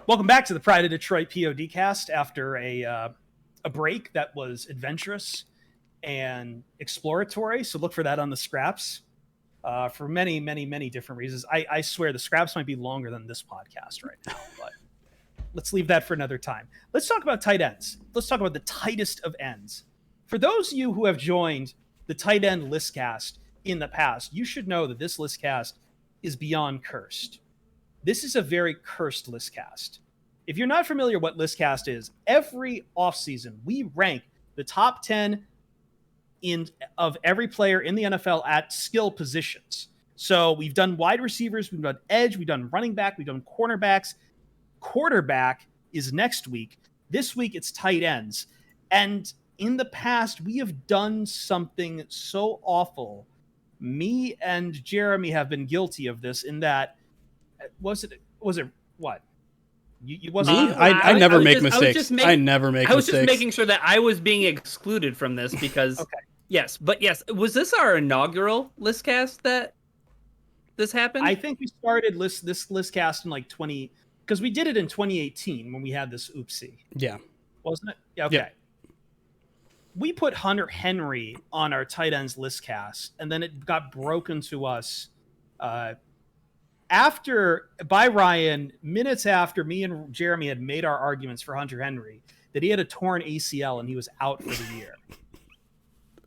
Welcome back to the Pride of Detroit PODcast after a break that was adventurous and exploratory. So look for that on the scraps for many, many, many different reasons. I swear the scraps might be longer than this podcast right now, but let's leave that for another time. Let's talk about tight ends. Let's talk about the tightest of ends. For those of you who have joined the tight end listcast in the past, you should know that this listcast is beyond cursed. This is a very cursed listcast. If you're not familiar what listcast is, every offseason we rank the top 10 of every player in the NFL at skill positions. So we've done wide receivers, we've done edge, we've done running back, we've done cornerbacks. Quarterback is next week. This week it's tight ends. And in the past, we have done something so awful. Me and Jeremy have been guilty of this in that was it what? You wasn't. I never make mistakes. I was just making sure that I was being excluded from this because okay. Yes, was this our inaugural listcast that this happened? I think we started this listcast in like because we did it in 2018 when we had this oopsie. Yeah. Wasn't it? Yeah, okay. Yeah. We put Hunter Henry on our tight ends listcast, and then it got broken to us by Ryan, minutes after me and Jeremy had made our arguments for Hunter Henry, that he had a torn ACL and he was out for the year.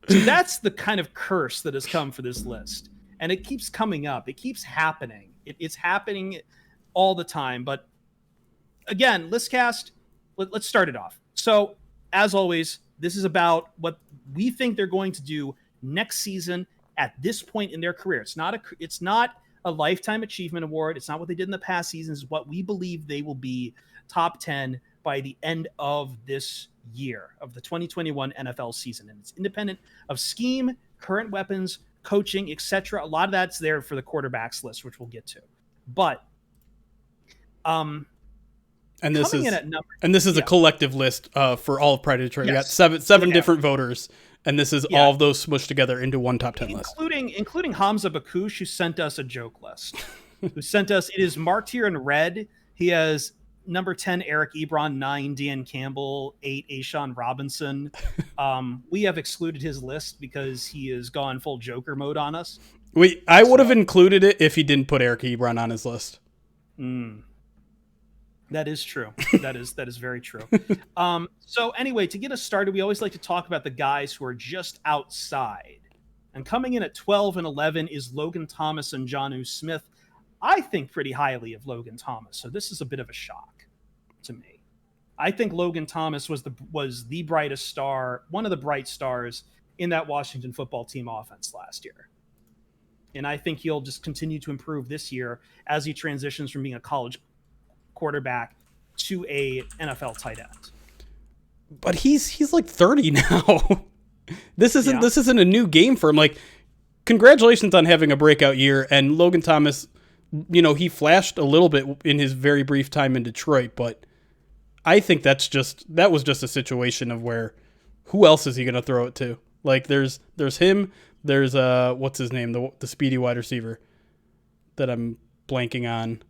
So that's the kind of curse that has come for this list. And it keeps coming up. It keeps happening. It's happening all the time. But again, listcast, let's start it off. So as always, this is about what we think they're going to do next season at this point in their career. It's not a lifetime achievement award. It's not what they did in the past seasons. It's what we believe they will be top 10 by the end of this year of the 2021 NFL season. And it's independent of scheme, current weapons, coaching, etc. A lot of that's there for the quarterbacks list, which we'll get to. But this is a collective list for all of Pride of Detroit. Yes. We got seven different voters, and this is all of those smushed together into one top 10 list. Including Hamza Bakush, who sent us a joke list. It is marked here in red. He has number 10, Eric Ebron, 9, Dan Campbell, 8, Ashawn Robinson. We have excluded his list because he has gone full Joker mode on us. I would have included it if he didn't put Eric Ebron on his list. That is true. That is very true. So anyway, to get us started, we always like to talk about the guys who are just outside. And coming in at 12 and 11 is Logan Thomas and Jonnu Smith. I think pretty highly of Logan Thomas, so this is a bit of a shock to me. I think Logan Thomas was the brightest star, one of the bright stars in that Washington football team offense last year. And I think he'll just continue to improve this year as he transitions from being a college quarterback to a NFL tight end. But he's like 30 now. This isn't a new game for him. Like, congratulations on having a breakout year. And Logan Thomas, he flashed a little bit in his very brief time in Detroit, but I think that was just a situation of where who else is he going to throw it to? Like there's him, there's what's his name, the speedy wide receiver that I'm blanking on,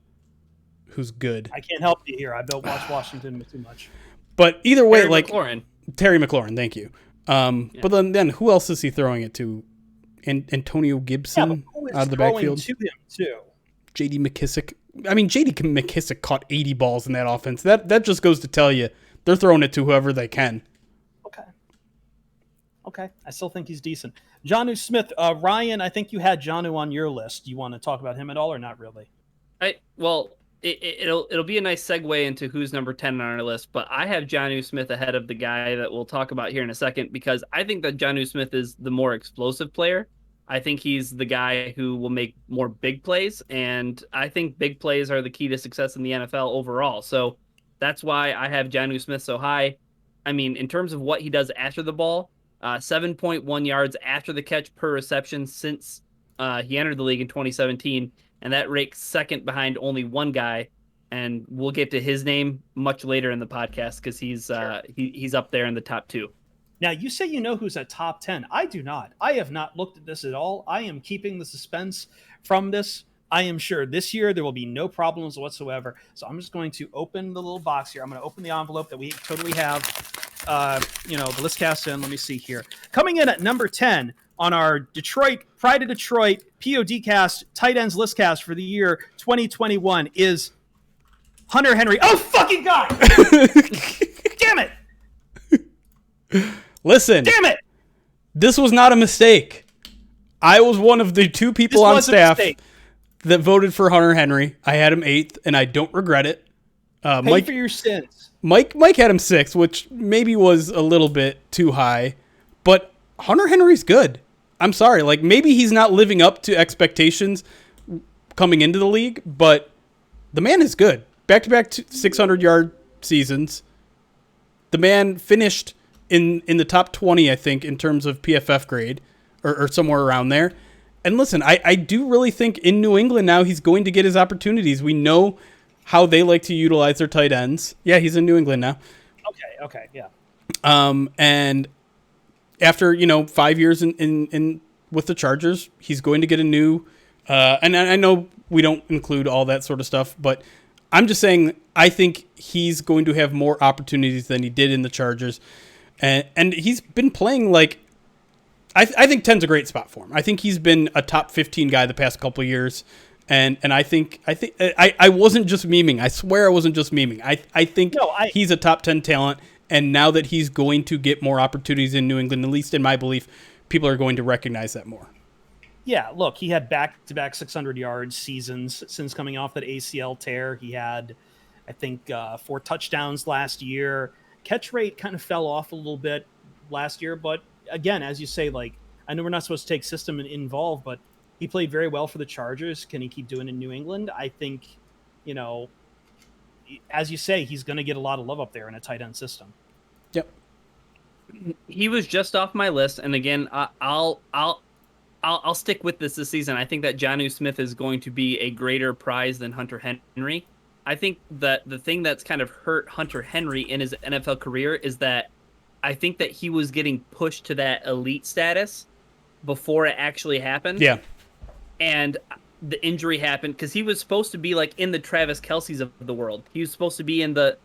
who's good. I can't help you here. I don't watch Washington too much. But either way, Terry McLaurin, thank you. But then who else is he throwing it to? Antonio Gibson out of the backfield. To him too. J.D. McKissick. I mean, J.D. McKissick caught 80 balls in that offense. That just goes to tell you they're throwing it to whoever they can. Okay. I still think he's decent. Jonnu Smith. Ryan, I think you had Jonnu on your list. Do you want to talk about him at all or not really? It'll be a nice segue into who's number 10 on our list, but I have Jonnu Smith ahead of the guy that we'll talk about here in a second because I think that Jonnu Smith is the more explosive player. I think he's the guy who will make more big plays, and I think big plays are the key to success in the NFL overall. So that's why I have Jonnu Smith so high. I mean, in terms of what he does after the ball, 7.1 yards after the catch per reception since he entered the league in 2017, and that ranks second behind only one guy, and we'll get to his name much later in the podcast because he's up there in the top 2. Now, you say you know who's at top 10. I do not. I have not looked at this at all. I am keeping the suspense from this I am sure this year there will be no problems whatsoever. So I'm just going to open the little box here. I'm going to open the envelope that we totally have, the list cast in. Let me see here. Coming in at number 10 on our Pride of Detroit PODcast tight ends list cast for the year 2021 is Hunter Henry. Oh, fucking God! Damn it! Listen. Damn it! This was not a mistake. I was one of the 2 people on staff that voted for Hunter Henry. I had him 8th, and I don't regret it. Pay for your sins. Mike had him 6th, which maybe was a little bit too high. But Hunter Henry's good. I'm sorry. Like, maybe he's not living up to expectations coming into the league, but the man is good. Back-to-back 600-yard seasons. The man finished in the top 20, I think, in terms of PFF grade, or somewhere around there. And listen, I do really think in New England now he's going to get his opportunities. We know how they like to utilize their tight ends. Yeah, he's in New England now. Okay, yeah. And after 5 years in with the Chargers, he's going to get a new. And I know we don't include all that sort of stuff, but I'm just saying I think he's going to have more opportunities than he did in the Chargers, and he's been playing like. I think 10's a great spot for him. I think he's been a top 15 guy the past couple of years, and I think I wasn't just memeing. I swear I wasn't just memeing. I think he's a top 10 talent, and now that he's going to get more opportunities in New England, at least in my belief, people are going to recognize that more. Yeah, look, he had back-to-back 600-yard seasons since coming off that ACL tear. He had, I think, 4 touchdowns last year. Catch rate kind of fell off a little bit last year, but again, as you say, like, I know we're not supposed to take system involved, but he played very well for the Chargers. Can he keep doing it in New England? I think, as you say, he's going to get a lot of love up there in a tight end system. Yep. He was just off my list, and again, I'll stick with this season. I think that Jonnu Smith is going to be a greater prize than Hunter Henry. I think that the thing that's kind of hurt Hunter Henry in his NFL career is that I think that he was getting pushed to that elite status before it actually happened. Yeah. And the injury happened because he was supposed to be like in the Travis Kelce's of the world. He was supposed to be in the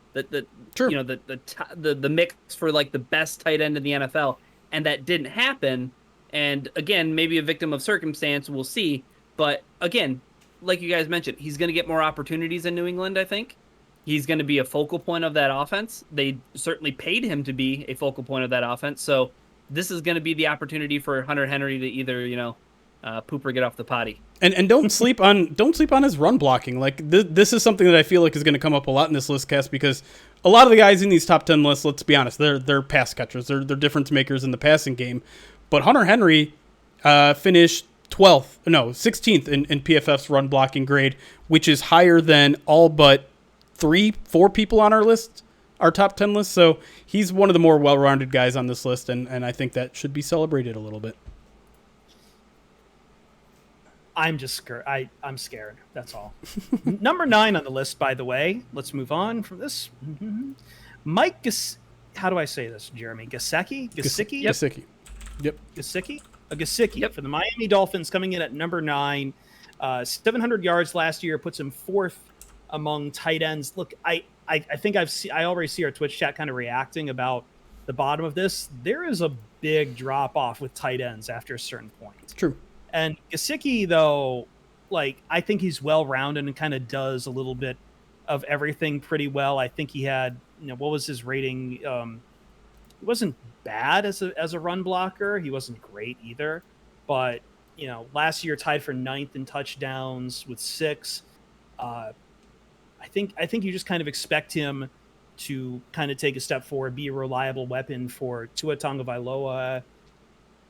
Sure. the mix for like the best tight end in the NFL, and that didn't happen. And again, maybe a victim of circumstance, we'll see. But again, like you guys mentioned, he's going to get more opportunities in New England, I think. He's going to be a focal point of that offense. They certainly paid him to be a focal point of that offense. So this is going to be the opportunity for Hunter Henry to either, poop or get off the potty. And don't sleep on his run blocking. Like this is something that I feel like is going to come up a lot in this list cast, because a lot of the guys in these top 10 lists, let's be honest, they're pass catchers. They're difference makers in the passing game. But Hunter Henry finished 16th in PFF's run blocking grade, which is higher than all but 3-4 people on our list, our top 10 list. So he's one of the more well-rounded guys on this list, and I think that should be celebrated a little bit. I'm just scared. I'm scared. That's all. Number 9 on the list, by the way. Let's move on from this. Mike, how do I say this, Jeremy? Gesicki? Gesicki. Yep. Gesicki? Gesicki for the Miami Dolphins, coming in at number 9. 700 yards last year puts him 4th among tight ends. Look, I think I already see our Twitch chat kind of reacting about the bottom of this. There is a big drop off with tight ends after a certain point. It's true. And Gesicki, though, like, I think he's well rounded and kind of does a little bit of everything pretty well. I think he had, what was his rating? He wasn't bad as a run blocker. He wasn't great either, but last year tied for 9th in touchdowns with 6. I think you just kind of expect him to kind of take a step forward, be a reliable weapon for Tua Tagovailoa.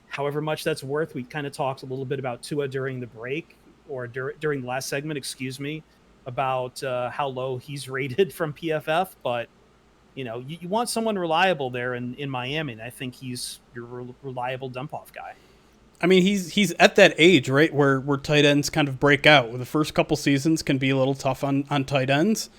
However much that's worth, we kind of talked a little bit about Tua during the break, or during the last segment, about how low he's rated from PFF. But you want someone reliable there in Miami, and I think he's your reliable dump off guy. I mean, he's at that age, right, where tight ends kind of break out. The first couple seasons can be a little tough on tight ends.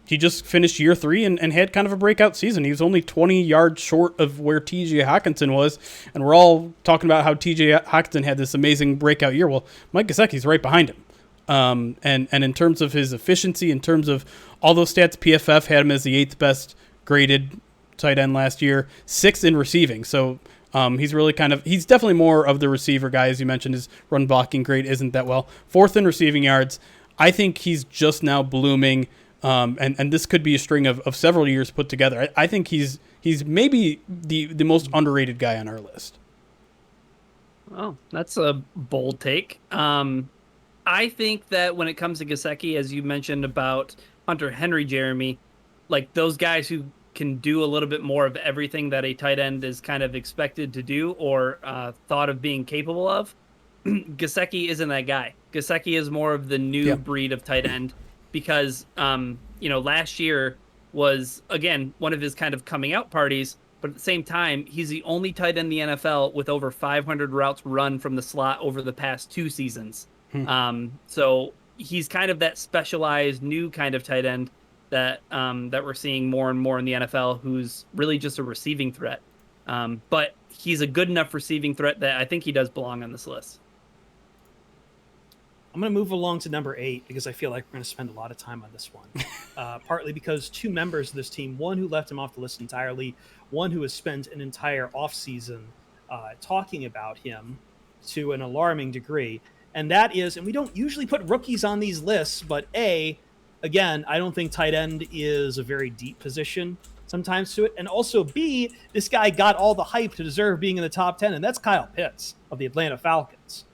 He just finished year 3 and had kind of a breakout season. He was only 20 yards short of where T.J. Hockenson was, and we're all talking about how T.J. Hockenson had this amazing breakout year. Well, Mike Gesicki's right behind him. And in terms of his efficiency, in terms of all those stats, PFF had him as the 8th best graded tight end last year, 6th in receiving. So he's really he's definitely more of the receiver guy. As you mentioned, his run blocking grade isn't that well. 4th in receiving yards. I think he's just now blooming. And this could be a string of several years put together. I think he's maybe the most underrated guy on our list. Oh, that's a bold take. I think that when it comes to Gesicki, as you mentioned about Hunter Henry, Jeremy, like those guys who can do a little bit more of everything that a tight end is kind of expected to do or thought of being capable of, Gesicki isn't that guy. Gesicki is more of the new breed of tight end because, last year was, again, one of his kind of coming out parties, but at the same time, he's the only tight end in the NFL with over 500 routes run from the slot over the past 2 seasons. So he's kind of that specialized new kind of tight end that we're seeing more and more in the NFL, who's really just a receiving threat. But he's a good enough receiving threat that I think he does belong on this list. I'm going to move along to number 8 because I feel like we're going to spend a lot of time on this one. Partly because 2 members of this team, one who left him off the list entirely, one who has spent an entire offseason talking about him to an alarming degree. And that is, and we don't usually put rookies on these lists, but again, I don't think tight end is a very deep position sometimes to it. And also B, this guy got all the hype to deserve being in the top 10, and that's Kyle Pitts of the Atlanta Falcons.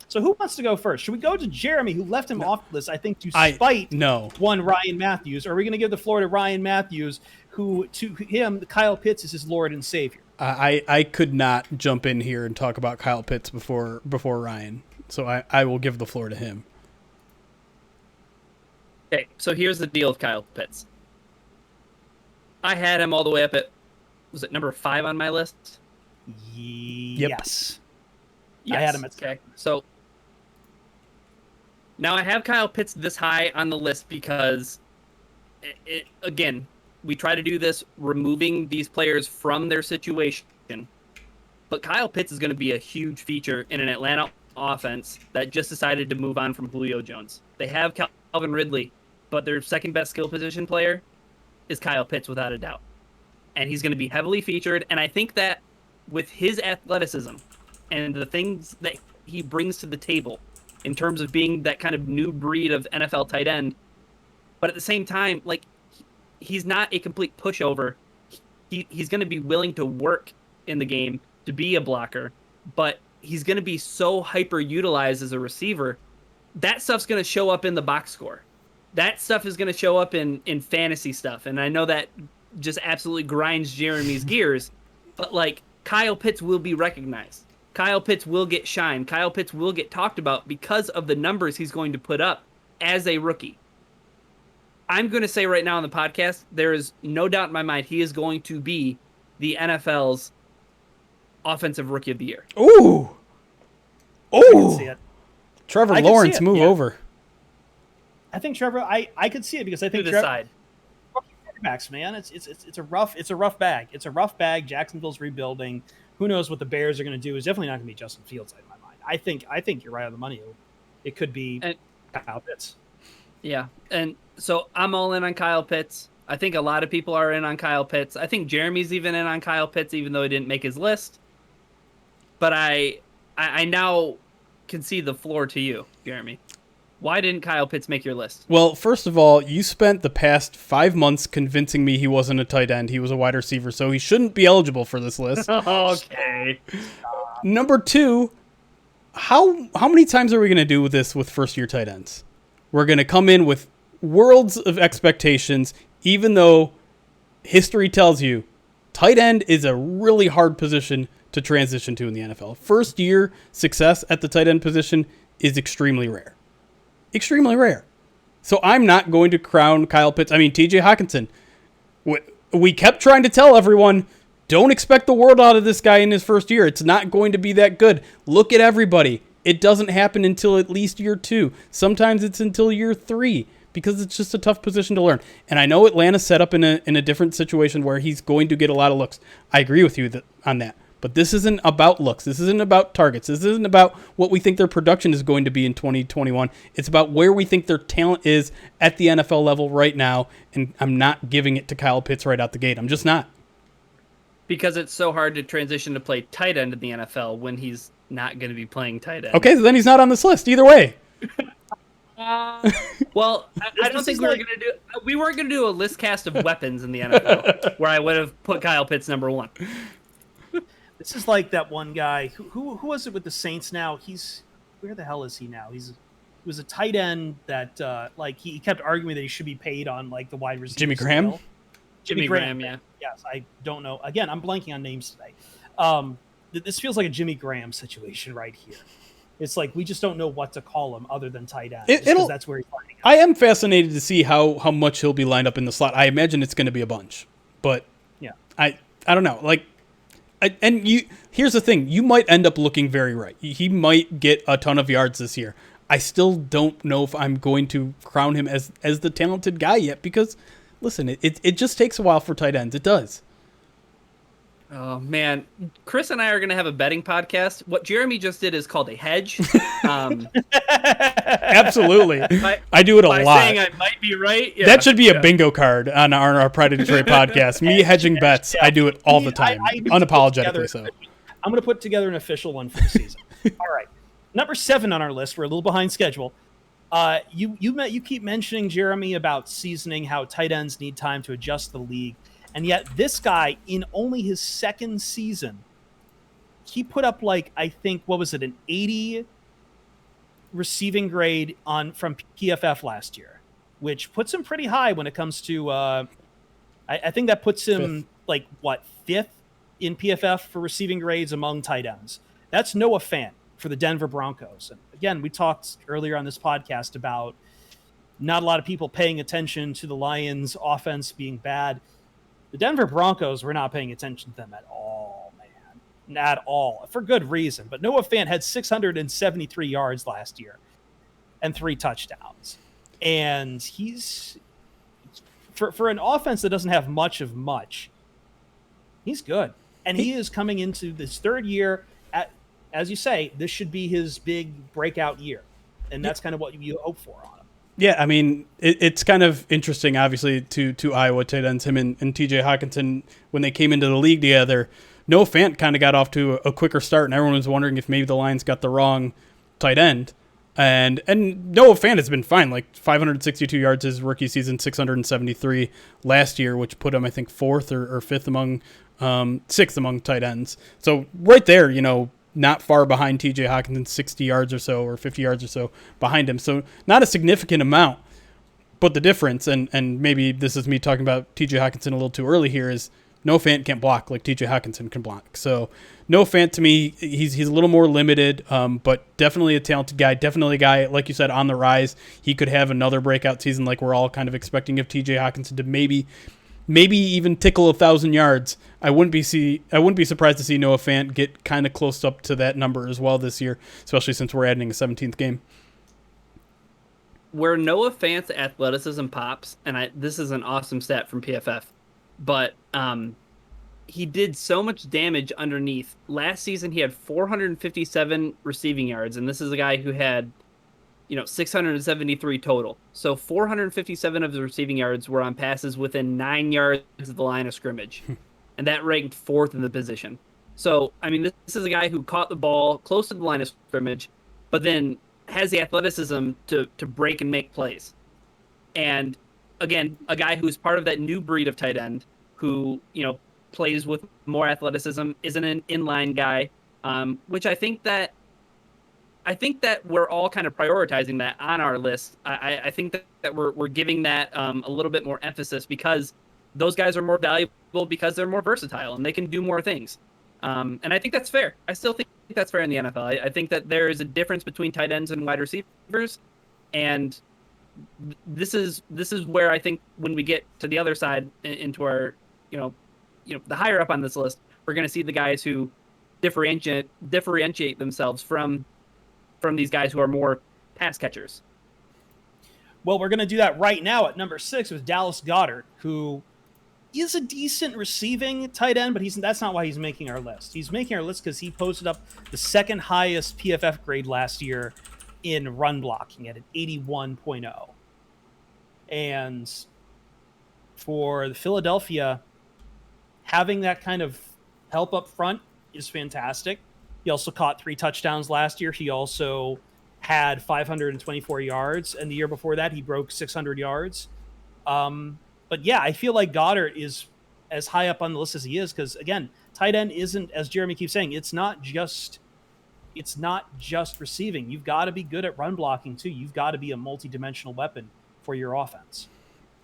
So who wants to go first? Should we go to Jeremy, who left him off the list, I think, to spite one Ryan Matthews? Or are we going to give the floor to Ryan Matthews, who, to him, Kyle Pitts is his Lord and Savior? I could not jump in here and talk about Kyle Pitts before Ryan. So I will give the floor to him. Okay, so here's the deal with Kyle Pitts. I had him all the way up at, was it number 5 on my list? Yes. I had him at So now I have Kyle Pitts this high on the list because, again, we try to do this removing these players from their situation. But Kyle Pitts is going to be a huge feature in an Atlanta offense that just decided to move on from Julio Jones. They have Calvin Ridley, but their second best skill position player is Kyle Pitts without a doubt. And he's going to be heavily featured. And I think that with his athleticism and the things that he brings to the table in terms of being that kind of new breed of NFL tight end, but at the same time, like, he's not a complete pushover. He's going to be willing to work in the game to be a blocker, but he's going to be so hyper utilized as a receiver. That stuff's going to show up in the box score. That stuff is going to show up in fantasy stuff. And I know that just absolutely grinds Jeremy's gears, but like, Kyle Pitts will be recognized. Kyle Pitts will get shine. Kyle Pitts will get talked about because of the numbers he's going to put up as a rookie. I'm going to say right now on the podcast, there is no doubt in my mind he is going to be the NFL's Offensive Rookie of the Year. Ooh. I can see it. Trevor Lawrence, move over. I think Trevor, I could see it because I think Trevor, quarterbacks, man, it's a rough bag. It's a rough bag. Jacksonville's rebuilding. Who knows what the Bears are going to do? It's definitely not going to be Justin Fields in my mind. I think you're right on the money. It could be Kyle Pitts. Yeah, and so I'm all in on Kyle Pitts. I think a lot of people are in on Kyle Pitts. I think Jeremy's even in on Kyle Pitts, even though he didn't make his list. But I now concede the floor to you, Jeremy. Why didn't Kyle Pitts make your list? Well, first of all, you spent the past 5 months convincing me he wasn't a tight end. He was a wide receiver, so he shouldn't be eligible for this list. Okay. Number 2, how many times are we going to do this with first-year tight ends? We're going to come in with worlds of expectations, even though history tells you tight end is a really hard position to transition to in the NFL. First-year success at the tight end position is extremely rare. Extremely rare. So I'm not going to crown Kyle Pitts. I mean, TJ Hawkinson. We kept trying to tell everyone, don't expect the world out of this guy in his first year. It's not going to be that good. Look at everybody. It doesn't happen until at least year 2. Sometimes it's until year 3 because it's just a tough position to learn. And I know Atlanta's set up in a different situation where he's going to get a lot of looks. I agree with you on that. But this isn't about looks. This isn't about targets. This isn't about what we think their production is going to be in 2021. It's about where we think their talent is at the NFL level right now, and I'm not giving it to Kyle Pitts right out the gate. I'm just not. Because it's so hard to transition to play tight end in the NFL when he's not going to be playing tight end. Okay, so then he's not on this list either way. Well, I don't think we weren't going to do a list cast of weapons in the NFL where I would have put Kyle Pitts number 1. This is like that one guy who was it with the Saints now? Where the hell is he now? He was a tight end that like he kept arguing that he should be paid on like the wide receiver. Jimmy Graham? Scale. Jimmy Graham, yeah. Yes, I don't know. Again, I'm blanking on names today. This feels like a Jimmy Graham situation right here. It's like we just don't know what to call him other than tight end. Because that's where he's finding out. I am fascinated to see how much he'll be lined up in the slot. I imagine it's going to be a bunch, but yeah, I don't know. Like, here's the thing: you might end up looking very right. He might get a ton of yards this year. I still don't know if I'm going to crown him as the talented guy yet because, listen, it just takes a while for tight ends. It does. Oh, man. Chris and I are going to have a betting podcast. What Jeremy just did is called a hedge. Absolutely. I do it a lot. Saying I might be right. Yeah. That should be a bingo card on our Pride of Detroit podcast. Me hedging bets. I do it all the time. Unapologetically so. I'm going to put together an official one for the season. All right. Number 7 on our list. We're a little behind schedule. You keep mentioning, Jeremy, about seasoning, how tight ends need time to adjust to the league. And yet this guy, in only his second season, he put up like, I think, what was it, an 80 receiving grade from PFF last year, which puts him pretty high when it comes to, I think that puts him fifth in PFF for receiving grades among tight ends. That's Noah Fant for the Denver Broncos. And again, we talked earlier on this podcast about not a lot of people paying attention to the Lions' offense being bad. The Denver Broncos were not paying attention to them at all, man. At all. For good reason. But Noah Fant had 673 yards last year and 3 touchdowns. And he's, for an offense that doesn't have much of much, he's good. And he is coming into this third year. As you say, this should be his big breakout year. And that's kind of what you hope for on him. Yeah, I mean, it's kind of interesting, obviously, to Iowa tight ends, him and T.J. Hockenson, when they came into the league together. Noah Fant kind of got off to a quicker start, and everyone was wondering if maybe the Lions got the wrong tight end. And Noah Fant has been fine, like 562 yards his rookie season, 673 last year, which put him, I think, 4th or 5th among 6th among tight ends. So right there, not far behind T.J. Hockenson, 60 yards or so, or 50 yards or so behind him. So not a significant amount, but the difference, and maybe this is me talking about T.J. Hockenson a little too early here, is Noah Fant can't block like T.J. Hockenson can block. So Noah Fant, to me, he's a little more limited, but definitely a talented guy. Definitely a guy, like you said, on the rise. He could have another breakout season like we're all kind of expecting of T.J. Hockenson to maybe even tickle 1,000 yards. I wouldn't be surprised to see Noah Fant get kind of close up to that number as well this year, especially since we're adding a 17th game. Where Noah Fant's athleticism pops, and this is an awesome stat from PFF, but he did so much damage underneath. Last season he had 457 receiving yards, and this is a guy who had 673 total. So 457 of the receiving yards were on passes within 9 yards of the line of scrimmage. And that ranked 4th in the position. So, I mean, this is a guy who caught the ball close to the line of scrimmage, but then has the athleticism to break and make plays. And again, a guy who's part of that new breed of tight end who, plays with more athleticism, isn't an inline guy, which I think that we're all kind of prioritizing that on our list. I think that we're giving that a little bit more emphasis because those guys are more valuable because they're more versatile and they can do more things. And I think that's fair. I still think that's fair in the NFL. I think that there is a difference between tight ends and wide receivers. And this is where I think when we get to the other side into our, the higher up on this list, we're going to see the guys who differentiate themselves from these guys who are more pass catchers. Well, we're going to do that right now at number 6 with Dallas Goedert, who is a decent receiving tight end, but that's not why he's making our list. He's making our list because he posted up the second highest PFF grade last year in run blocking at an 81.0. And for the Philadelphia, having that kind of help up front is fantastic. He also caught 3 touchdowns last year. He also had 524 yards, and the year before that, he broke 600 yards. But yeah, I feel like Goddard is as high up on the list as he is because, again, tight end isn't, as Jeremy keeps saying, it's not just receiving. You've got to be good at run blocking too. You've got to be a multi-dimensional weapon for your offense.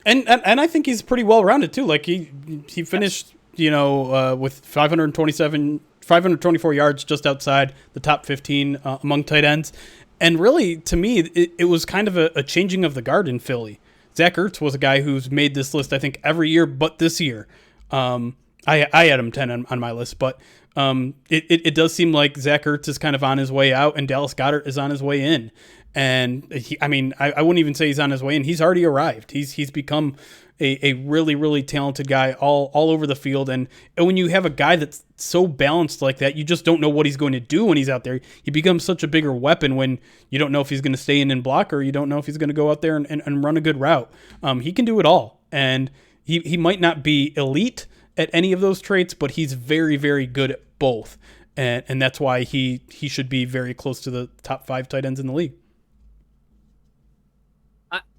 And I think he's pretty well rounded too. Like he finished, with 524 yards, just outside the top 15 among tight ends. And really, to me, it was kind of a changing of the guard in Philly. Zach Ertz was a guy who's made this list, I think, every year but this year. I had him 10 on my list, but it does seem like Zach Ertz is kind of on his way out and Dallas Goedert is on his way in. And I wouldn't even say he's on his way in. He's already arrived. He's become a really, really talented guy all over the field. And when you have a guy that's so balanced like that, you just don't know what he's going to do when he's out there. He becomes such a bigger weapon when you don't know if he's going to stay in and block or you don't know if he's going to go out there and run a good route. He can do it all. And he might not be elite at any of those traits, but he's very, very good at both. And that's why he should be very close to the top 5 tight ends in the league.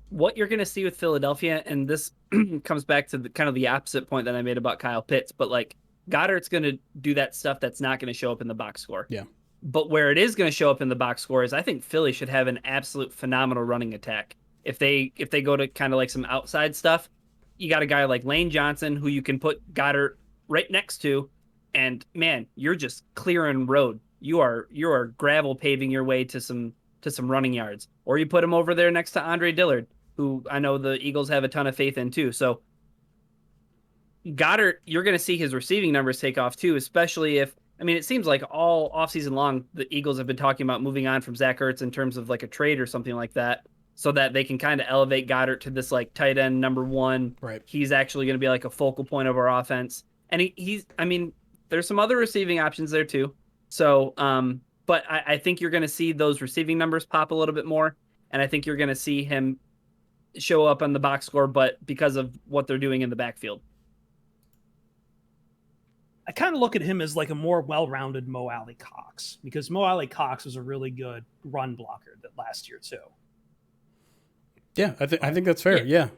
What you're going to see with Philadelphia, and this comes back to the opposite point that I made about Kyle Pitts, but like Goddard's going to do that stuff that's not going to show up in the box score. Yeah. But where it is going to show up in the box score is I think Philly should have an absolute phenomenal running attack. If they go to kind of like some outside stuff, you got a guy like Lane Johnson who you can put Goddard right next to, and man, you're just clearing road. You are gravel paving your way to some running yards. Or you put him over there next to Andre Dillard, who I know the Eagles have a ton of faith in too. So Goddard, you're going to see his receiving numbers take off too, especially if, it seems like all offseason long, the Eagles have been talking about moving on from Zach Ertz in terms of like a trade or something like that, so that they can kind of elevate Goddard to this like tight end number 1. Right. He's actually going to be like a focal point of our offense. And he's there's some other receiving options there too. So, but I think you're going to see those receiving numbers pop a little bit more. And I think you're going to see him show up on the box score, but because of what they're doing in the backfield. I kind of look at him as like a more well-rounded Mo Alley Cox, because Mo Alley Cox was a really good run blocker that last year too. Yeah, I think that's fair. Yeah.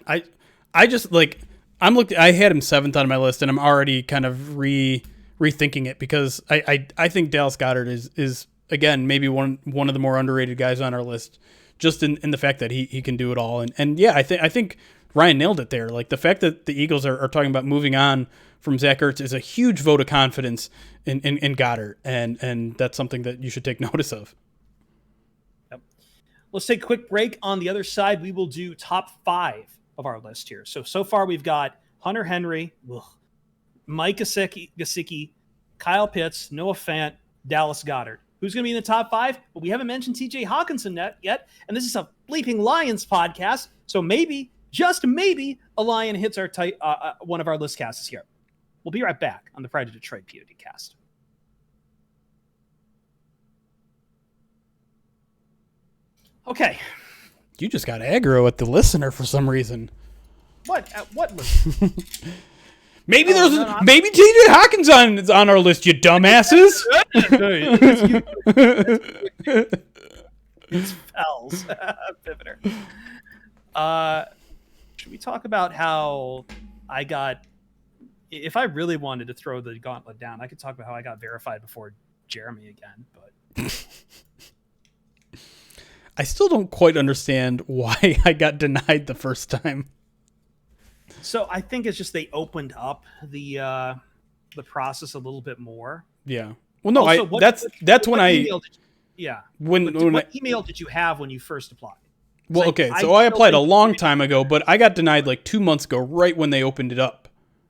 I just like I had him 7th on my list and I'm already kind of rethinking it because I think Dallas Goedert is again maybe one of the more underrated guys on our list, just in the fact that he can do it all. And yeah, I think Ryan nailed it there. Like the fact that the Eagles are talking about moving on from Zach Ertz is a huge vote of confidence in Goddard, and that's something that you should take notice of. Yep. Let's take a quick break. On the other side, we will do top 5 of our list here. So far we've got Hunter Henry, Mike Gesicki, Kyle Pitts, Noah Fant, Dallas Goedert. Who's going to be in the top 5? Well, we haven't mentioned TJ Hawkinson yet, and this is a Bleeping Lions podcast, so maybe, just maybe, a Lion hits our one of our list casts here. We'll be right back on the Pride of Detroit POD cast. Okay. You just got aggro at the listener for some reason. What? At what listener? Maybe maybe TJ Hawkins on our list, you dumbasses. It's Pels. Pivoter. Should we talk about how I got... If I really wanted to throw the gauntlet down, I could talk about how I got verified before Jeremy again, but... I still don't quite understand why I got denied the first time. So I think it's just they opened up the process a little bit more. Yeah. Well, no, also, what email did you have when you first applied? Well, okay, so I applied a long time ago, but I got denied like 2 months ago, right when they opened it up.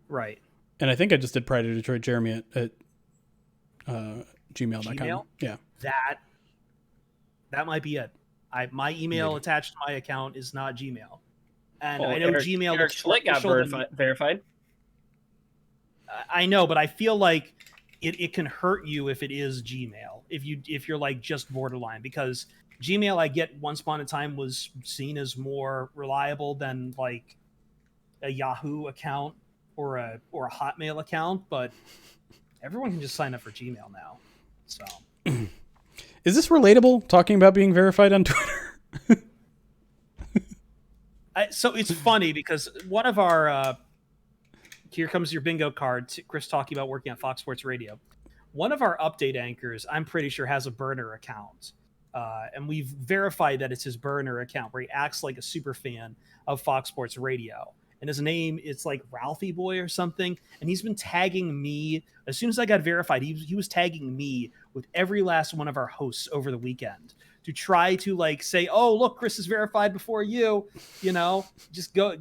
Right. And I think I just did Pride of Detroit Jeremy at gmail.com. Gmail? Yeah. That might be it. My email attached to my account is not Gmail. And I know Gmail looks more Schlick got verified. I know, but I feel like it can hurt you if it is Gmail, if you're like just borderline, because Gmail, I get once upon a time was seen as more reliable than like a Yahoo account or a Hotmail account, but everyone can just sign up for Gmail now. So is this relatable, talking about being verified on Twitter? So it's funny because one of our here comes your bingo card, Chris talking about working on Fox Sports Radio. One of our update anchors, I'm pretty sure, has a burner account. And we've verified that it's his burner account where he acts like a super fan of Fox Sports Radio. And his name, it's like Ralphie Boy or something. And he's been tagging me. As soon as I got verified, he was tagging me with every last one of our hosts over the weekend to try to like say, oh, look, Chris is verified before you, just go,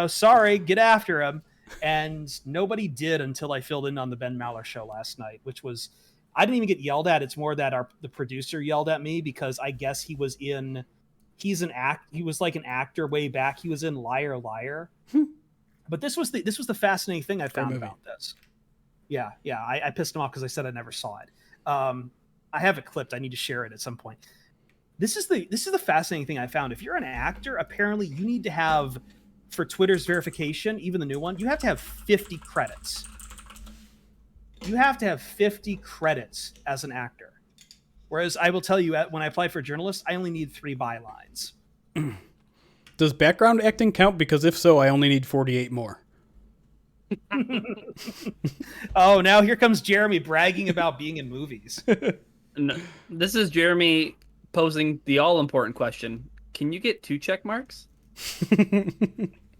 sorry, get after him. And nobody did until I filled in on the Ben Maller show last night, which was, I didn't even get yelled at. It's more that the producer yelled at me because I guess he was like an actor way back. He was in Liar Liar. But this was the fascinating thing I found about this. Yeah. I pissed him off because I said I never saw it. I have it clipped. I need to share it at some point. This is the fascinating thing I found. If you're an actor, apparently you need to have, for Twitter's verification, even the new one, you have to have 50 credits. You have to have 50 credits as an actor. Whereas I will tell you, when I applied for journalist, I only need 3 bylines. Does background acting count? Because if so, I only need 48 more. Oh, now here comes Jeremy bragging about being in movies. No, this is Jeremy posing the all-important question. Can you get 2 check marks?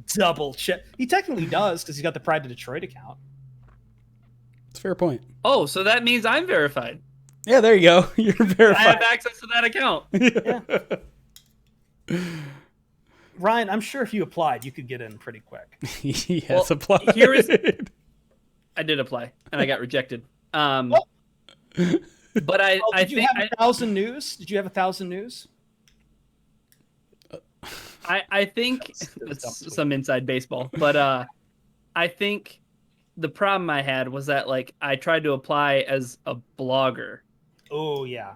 Double check. He technically does because he's got the Pride of Detroit account. It's a fair point. Oh, so that means I'm verified. Yeah, there you go. You're verified. I have access to that account. Yeah. Ryan, I'm sure if you applied, you could get in pretty quick. Yes, applied. I did apply, and I got rejected. But did you have 1,000 news? Did you have 1,000 news? I think it's some inside baseball, but I think the problem I had was that like I tried to apply as a blogger. Oh yeah,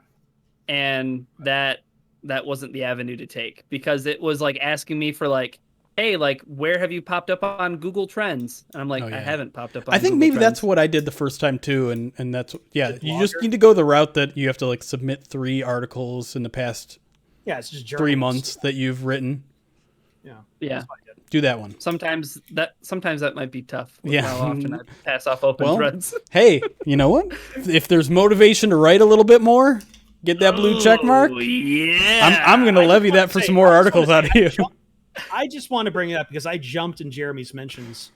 and that wasn't the avenue to take because it was like asking me for like, hey, like where have you popped up on Google Trends? And I'm like, I haven't popped up on I think Google maybe Trends. that's what I did the first time too, and that's you just need to go the route that you have to like submit 3 articles in the past it's just 3 months that you've written. Yeah. Do that one. Sometimes that might be tough. With how often I pass off open threads. Hey, you know what? If there's motivation to write a little bit more, get that blue check mark. Yeah. I'm going to levy that for some more articles out of you. I just want to bring it up because I jumped in Jeremy's mentions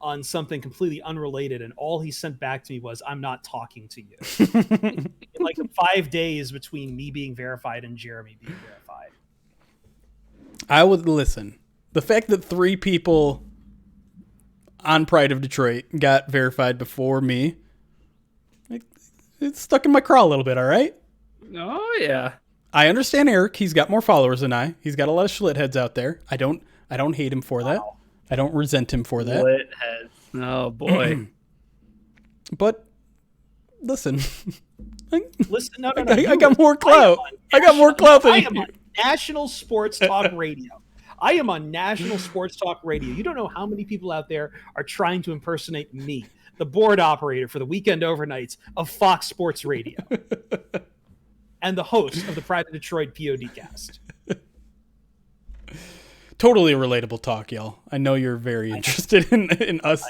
on something completely unrelated, and all he sent back to me was, "I'm not talking to you." In like 5 days between me being verified and Jeremy being verified. I would listen. The fact that 3 people on Pride of Detroit got verified before me, it's stuck in my craw a little bit, all right? Oh, yeah. I understand Eric. He's got more followers than I. He's got a lot of schlit heads out there. I don't hate him for that. I don't resent him for that. Schlit heads. Oh, boy. But listen. Listen, no. I got more clout. I got more clout than you. National Sports Talk Radio. I am on National Sports Talk Radio. You don't know how many people out there are trying to impersonate me, the board operator for the weekend overnights of Fox Sports Radio, and the host of the Pride of Detroit PODcast. Totally relatable talk, y'all. I know you're very interested in us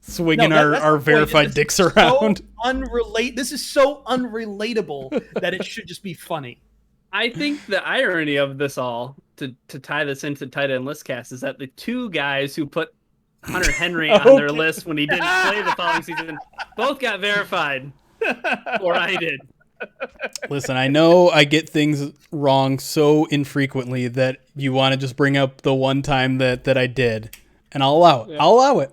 swinging our verified dicks around. This is so unrelatable that it should just be funny. I think the irony of this all, to tie this into Tight End Listcast, is that the 2 guys who put Hunter Henry on their list when he didn't play the following season both got verified, or I did. Listen, I know I get things wrong so infrequently that you want to just bring up the one time that I did, and I'll allow it. Yeah. I'll allow it.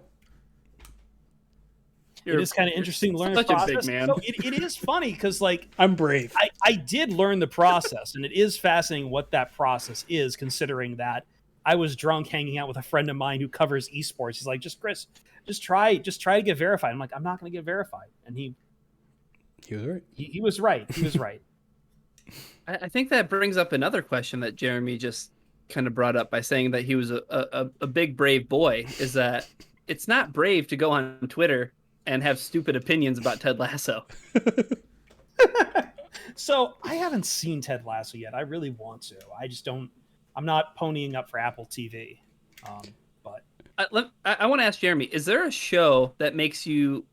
It is kind of interesting to learn the process. So it is funny because, like, I'm brave. I did learn the process, and it is fascinating what that process is, considering that I was drunk hanging out with a friend of mine who covers esports. He's like, just Chris, just try to get verified. I'm like, I'm not going to get verified. And he was right. He was right. He was right. I think that brings up another question that Jeremy just kind of brought up by saying that he was a big brave boy. Is that it's not brave to go on Twitter and have stupid opinions about Ted Lasso. So I haven't seen Ted Lasso yet. I really want to. I just don't. I'm not ponying up for Apple TV. But I want to ask Jeremy: is there a show that makes you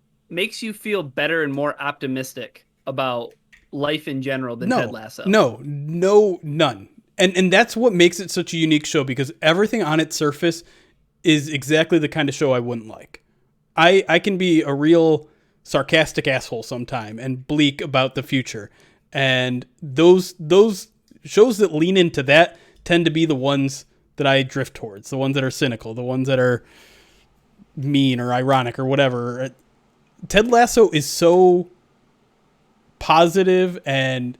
feel better and more optimistic about life in general than Ted Lasso? No, none. And that's what makes it such a unique show, because everything on its surface is exactly the kind of show I wouldn't like. I can be a real sarcastic asshole sometime and bleak about the future. And those shows that lean into that tend to be the ones that I drift towards, the ones that are cynical, the ones that are mean or ironic or whatever. Ted Lasso is so positive and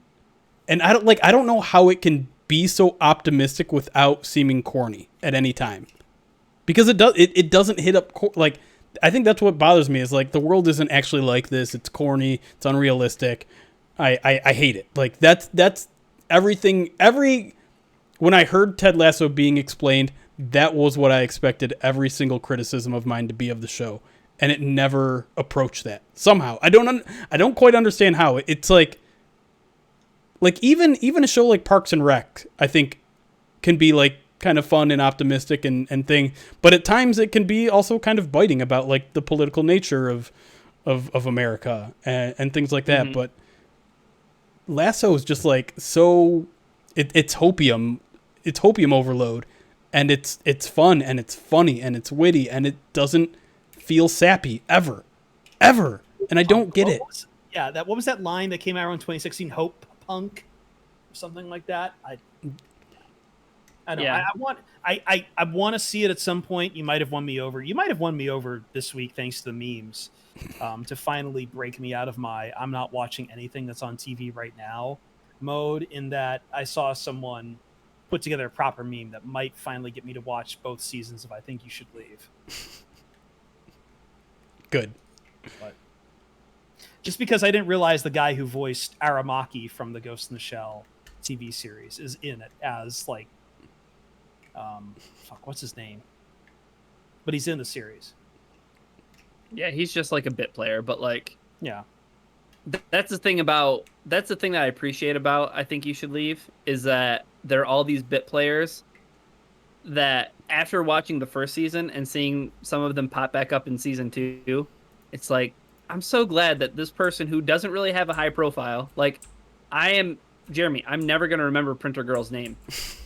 I don't know how it can be so optimistic without seeming corny at any time, because it doesn't hit up like, I think that's what bothers me, is like the world isn't actually like this. It's corny. It's unrealistic. I hate it. Like that's everything. When I heard Ted Lasso being explained, that was what I expected every single criticism of mine to be of the show, and it never approached that. Somehow, I don't quite understand how. It's like even a show like Parks and Rec, I think, can be like kind of fun and optimistic and thing, but at times it can be also kind of biting about like the political nature of America and things like that. Mm-hmm. But Lasso is just like so it's hopium overload, and it's fun and it's funny and it's witty and it doesn't feel sappy ever, and I don't get it. What was that line that came out around 2016? Hope punk, or something like that. I don't know. Yeah. I want to see it at some point. You might have won me over. You might have won me over this week thanks to the memes, to finally break me out of my I'm not watching anything that's on TV right now mode, in that I saw someone put together a proper meme that might finally get me to watch both seasons of I Think You Should Leave. Good. But just because I didn't realize the guy who voiced Aramaki from the Ghost in the Shell TV series is in it as like what's his name? But he's in the series. Yeah, he's just like a bit player, but like, yeah. That's the thing that I appreciate about I Think You Should Leave, is that there are all these bit players that after watching the first season and seeing some of them pop back up in season 2, it's like, I'm so glad that this person who doesn't really have a high profile, like Jeremy, I'm never going to remember Printer Girl's name.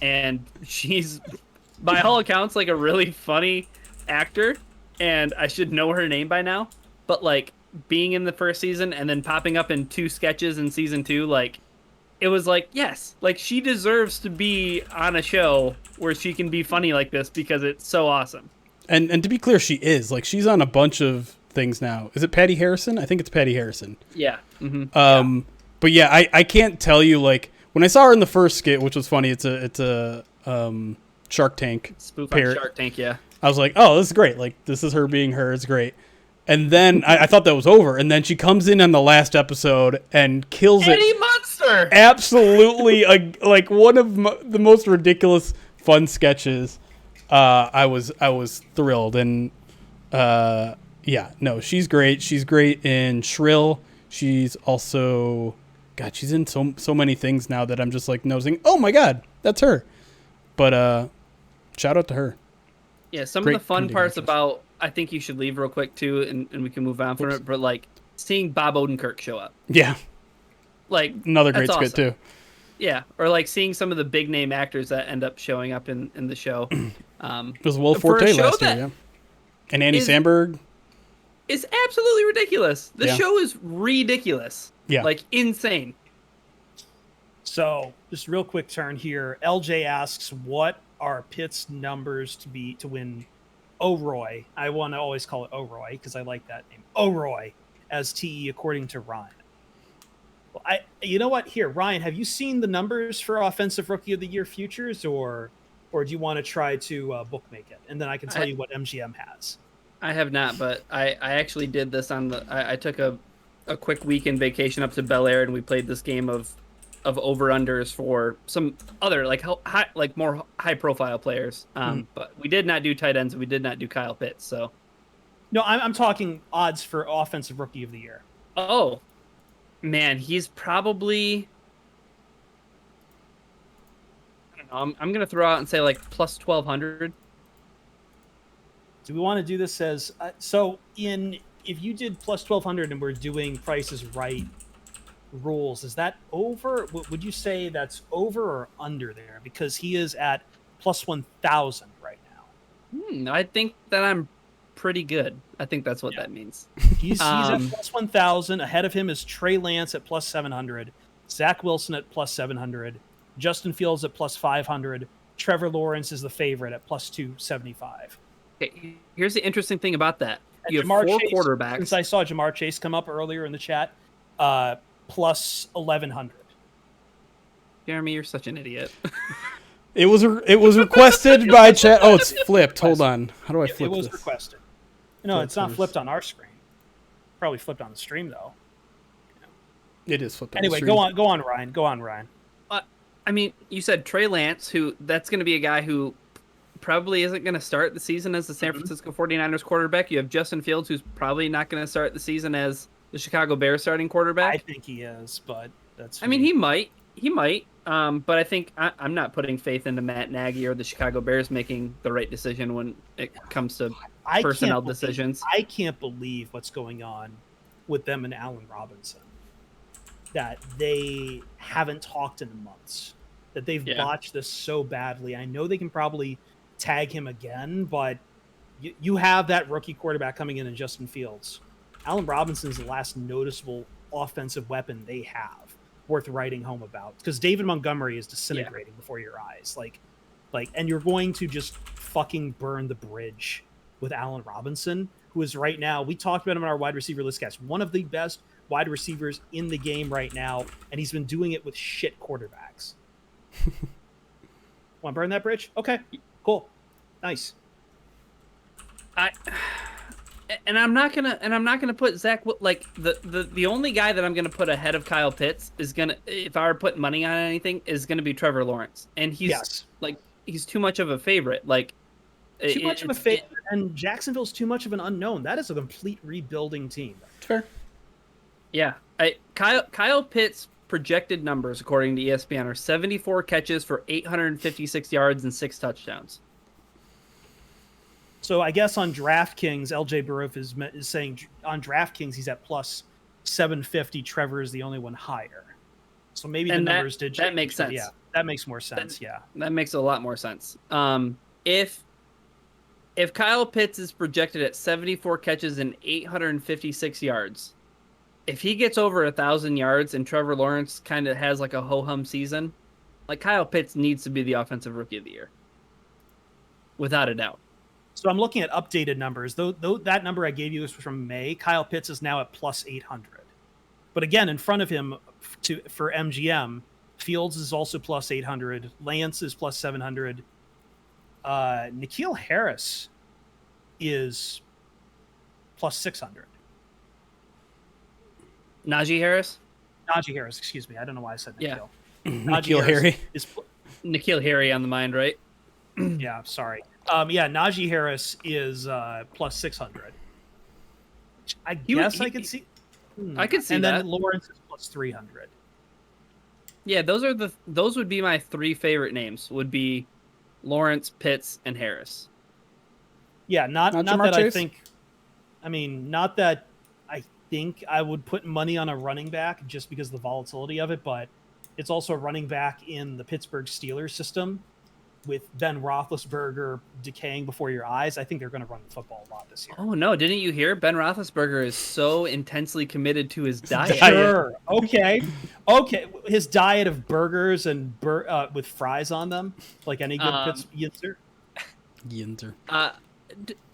And she's, by all accounts, like a really funny actor, and I should know her name by now. But like, being in the first season and then popping up in 2 sketches in season 2, like, it was like, yes, like she deserves to be on a show where she can be funny like this, because it's so awesome. And to be clear, she is. Like, she's on a bunch of things now. Is it Patty Harrison? I think it's Patty Harrison. Yeah. Mm-hmm. Yeah. But yeah, I can't tell you, like, when I saw her in the first skit, which was funny, it's a Shark Tank spoof on Shark Tank, yeah. I was like, oh, this is great. Like, this is her being her. It's great. And then I thought that was over. And then she comes in on the last episode and kills Eddie Munster! Absolutely. Like one of the most ridiculous fun sketches. I was thrilled. And yeah, no, she's great. She's great in Shrill. She's also, God, she's in so many things now that I'm just like noticing, oh my God, that's her. But shout out to her. Yeah, some great of the fun parts about I Think You Should Leave real quick too, and we can move on from it, but like seeing Bob Odenkirk show up. Yeah. Like, another great skit too. Yeah, or like seeing some of the big name actors that end up showing up in the show. It was Will Forte last year, yeah. And Andy Samberg. It's absolutely ridiculous. The show is ridiculous. Yeah. Like, insane. So, just real quick turn here. LJ asks, what are Pitt's numbers to win OROY? I want to always call it OROY because I like that name. OROY as TE according to Ryan. You know what? Here, Ryan, have you seen the numbers for Offensive Rookie of the Year futures, or or do you want to try to bookmake it? And then I can tell you what MGM has. I have not, but I actually did this on the. I took a quick weekend vacation up to Bel Air, and we played this game of over unders for some other more high profile players. But we did not do tight ends, and we did not do Kyle Pitts. So no, I'm talking odds for offensive rookie of the year. Oh man, he's probably. I don't know. I'm gonna throw out and say like plus 1,200. Do we want to do this as if you did plus 1,200 and we're doing Price is Right rules, is that over? Would you say that's over or under there? Because he is at plus 1,000 right now. I think that I'm pretty good. I think that's what that means. He's at plus 1,000. Ahead of him is Trey Lance at plus 700, Zach Wilson at plus 700, Justin Fields at plus 500. Trevor Lawrence is the favorite at plus 275. Okay, here's the interesting thing about that. And you have Jamar four Chase, quarterbacks. Since I saw Jamar Chase come up earlier in the chat, plus 1,100. Jeremy, you're such an idiot. It was requested by chat. Oh, it's flipped. Hold on. How do I flip this? It was requested. No, it's not flipped on our screen. Probably flipped on the stream though. It is flipped. Anyway, go on, Ryan. Go on, Ryan. I mean, you said Trey Lance, that's going to be a guy who probably isn't going to start the season as the San Francisco 49ers quarterback. You have Justin Fields, who's probably not going to start the season as the Chicago Bears starting quarterback. I think he is, but that's. I mean, he might. But I think I'm not putting faith into Matt Nagy or the Chicago Bears making the right decision when it comes to personnel decisions. I can't believe what's going on with them and Allen Robinson. That they haven't talked in months. That they've botched this so badly. I know they can probably tag him again, but you have that rookie quarterback coming in Justin Fields. Allen Robinson's the last noticeable offensive weapon they have worth writing home about, because David Montgomery is disintegrating before your eyes. And you're going to just fucking burn the bridge with Allen Robinson, who is right now, we talked about him on our wide receiver list cast, one of the best wide receivers in the game right now, and he's been doing it with shit quarterbacks. Want to burn that bridge? Okay, cool, nice. I'm not gonna put Zach, like the only guy that I'm gonna put ahead of Kyle Pitts is gonna, if I were putting money on anything, is gonna be Trevor Lawrence, and he's he's too much of a favorite, too much of a favorite, and Jacksonville's too much of an unknown. That is a complete rebuilding team. Fair. Yeah, Kyle Pitts' projected numbers, according to ESPN, are 74 catches for 856 yards and 6 touchdowns. So I guess on DraftKings, LJ Baruch is saying on DraftKings he's at plus 750. Trevor is the only one higher. So maybe the numbers did change. That makes sense. Yeah, that makes more sense. That makes a lot more sense. If Kyle Pitts is projected at 74 catches and 856 yards, if he gets over 1,000 yards and Trevor Lawrence kind of has like a ho-hum season, like Kyle Pitts needs to be the offensive rookie of the year, without a doubt. So I'm looking at updated numbers. Though that number I gave you was from May. Kyle Pitts is now at plus 800. But again, in front of him for MGM, Fields is also plus 800. Lance is plus 700. N'Keal Harris is plus 600. Najee Harris, excuse me. I don't know why I said N'Keal. Yeah. N'Keal Harry. N'Keal Harry on the mind, right? Yeah, sorry. Najee Harris is plus 600. I guess I could see. I could see and that. And then Lawrence is plus 300. Yeah, those would be my 3 favorite names. Would be Lawrence, Pitts, and Harris. Yeah, not that Chase? I think. I mean, not that I think I would put money on a running back just because of the volatility of it, but it's also a running back in the Pittsburgh Steelers system with Ben Roethlisberger decaying before your eyes. I think they're going to run the football a lot this year. Oh no! Didn't you hear? Ben Roethlisberger is so intensely committed to his diet. Sure. Okay. His diet of burgers and with fries on them, like any good Yinzer.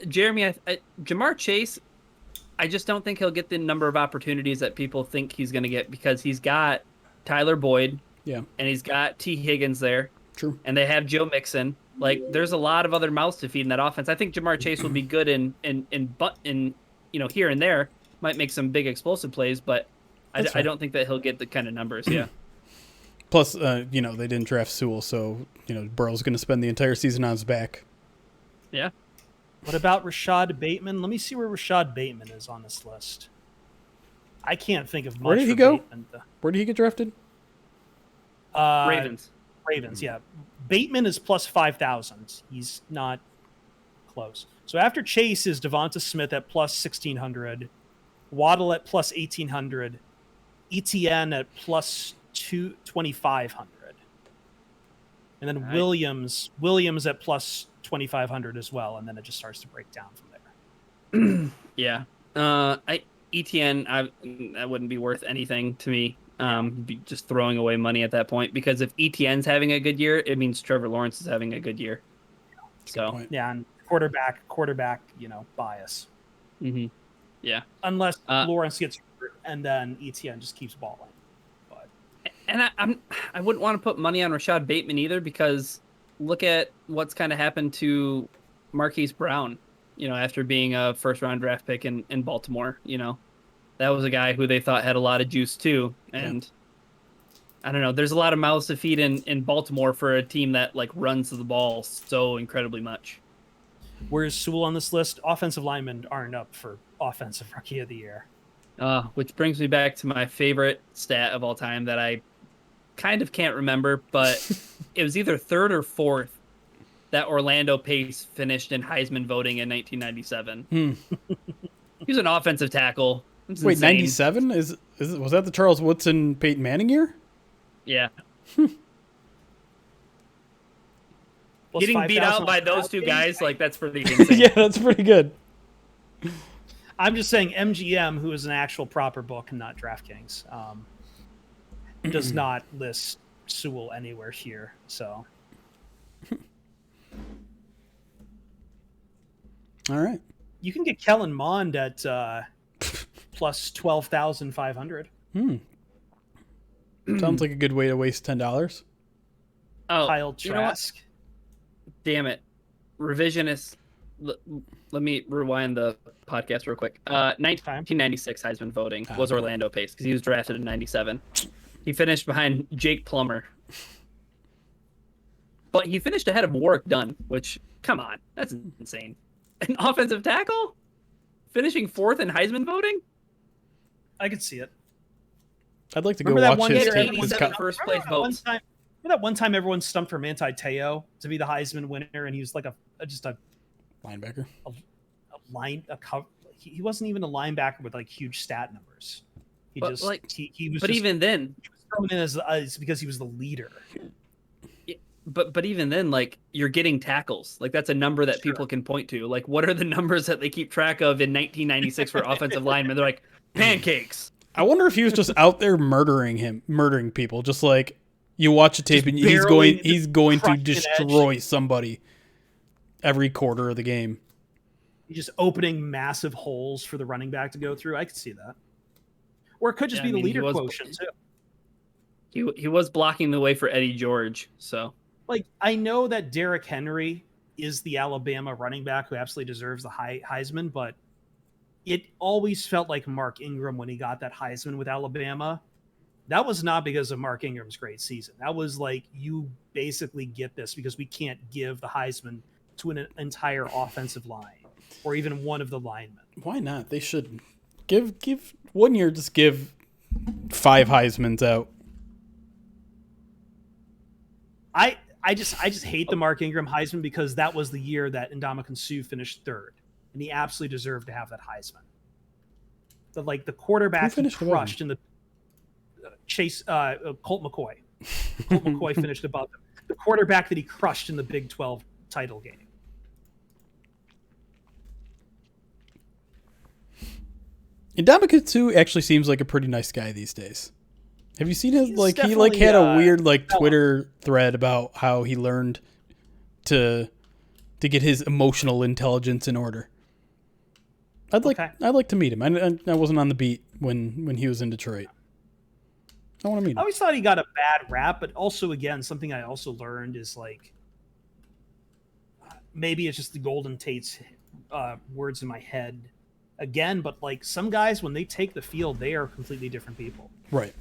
Jeremy, Jamar Chase, I just don't think he'll get the number of opportunities that people think he's going to get, because he's got Tyler Boyd, and he's got T. Higgins there. True. And they have Joe Mixon. Like there's a lot of other mouths to feed in that offense. I think Jamar Chase will be good in here and there, might make some big explosive plays, but I don't think that he'll get the kind of numbers. Yeah. Plus, they didn't draft Sewell, so Burrow's going to spend the entire season on his back. Yeah. What about Rashad Bateman? Let me see where Rashad Bateman is on this list. I can't think of much. Where did he go? Where did he get drafted? Ravens. Ravens, yeah. Bateman is plus 5,000. He's not close. So after Chase is Devonta Smith at plus 1,600, Waddle at plus 1,800, ETN at plus 2,500, and then right. Williams at plus 2,500 as well, and then it just starts to break down from there. Yeah. ETN, that wouldn't be worth anything to me. Be just throwing away money at that point, because if ETN's having a good year, it means Trevor Lawrence is having a good year. So yeah, and quarterback, bias. Mm-hmm. Yeah, unless Lawrence gets hurt and then ETN just keeps balling. But I wouldn't want to put money on Rashad Bateman either, because look at what's kind of happened to Marquise Brown. After being a first-round draft pick in Baltimore, that was a guy who they thought had a lot of juice too. And I don't know, there's a lot of mouths to feed in Baltimore for a team that like runs the ball so incredibly much. Where's Sewell on this list? Offensive linemen aren't up for offensive rookie of the year. Which brings me back to my favorite stat of all time that I kind of can't remember, but it was either third or fourth that Orlando Pace finished in Heisman voting in 1997. He was an offensive tackle. Wait, 97? Was that the Charles Woodson Peyton Manning year? Yeah. Getting beat out by those two guys, like, that's pretty insane. Yeah, that's pretty good. I'm just saying MGM, who is an actual proper book and not DraftKings, does not list Sewell anywhere here. So, all right, you can get Kellen Mond at plus 12,500. Sounds like a good way to waste $10. Oh, Kyle Trask. Damn it, revisionist. Let me rewind the podcast real quick. 1996 Heisman voting was Orlando Pace, because he was drafted in 97. He finished behind Jake Plummer. But he finished ahead of Warwick Dunn, which, come on, that's insane. An offensive tackle? Finishing fourth in Heisman voting? I could see it. I'd like to go watch his first place votes. Remember that one time everyone stumped for Manti Te'o to be the Heisman winner, and he was like just a linebacker. He wasn't even a linebacker with like huge stat numbers. He was. But even then, he was thrown in as because he was the leader. But even then, like, you're getting tackles. Like, that's a number that people can point to. Like, what are the numbers that they keep track of in 1996 for offensive linemen? They're like, pancakes. I wonder if he was just out there murdering people. Just like you watch a tape and he's going to destroy somebody every quarter of the game. He's just opening massive holes for the running back to go through. I could see that. Or it could just be the leader quotient too. He was blocking the way for Eddie George, so. Like, I know that Derrick Henry is the Alabama running back who absolutely deserves the Heisman, but it always felt like Mark Ingram when he got that Heisman with Alabama. That was not because of Mark Ingram's great season. That was like, you basically get this because we can't give the Heisman to an entire offensive line or even one of the linemen. Why not? They should give 1 year, just give 5 Heismans out. I just hate the Mark Ingram Heisman because that was the year that Ndamukong Suh finished third, and he absolutely deserved to have that Heisman. The quarterback he crushed in the Colt McCoy. Colt McCoy finished above him. The quarterback that he crushed in the Big 12 title game. Ndamukong Suh actually seems like a pretty nice guy these days. Have you seen his he had a weird Twitter thread about how he learned to get his emotional intelligence in order. I'd like to meet him. I wasn't on the beat when he was in Detroit. I want to meet him. I always thought he got a bad rap, but also again something I also learned is like maybe it's just the Golden Tate's words in my head again, but like some guys, when they take the field, they are completely different people. Right.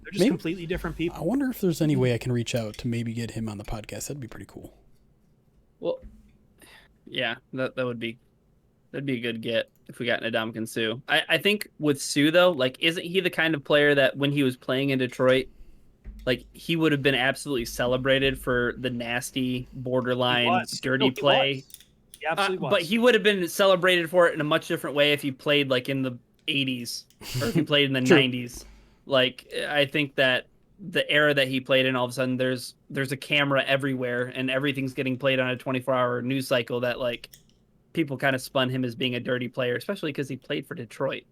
They're just completely different people. I wonder if there's any way I can reach out to maybe get him on the podcast. That'd be pretty cool. Well, yeah, that'd be a good get if we got Ndamukong Suh. I think with Suh though, like, isn't he the kind of player that when he was playing in Detroit, like he would have been absolutely celebrated for the nasty, borderline, dirty play? He absolutely was. But he would have been celebrated for it in a much different way if he played like in the 80s or if he played in the 90s. Like, I think that the era that he played in, all of a sudden there's a camera everywhere and everything's getting played on a 24-hour news cycle that like people kind of spun him as being a dirty player, especially because he played for Detroit.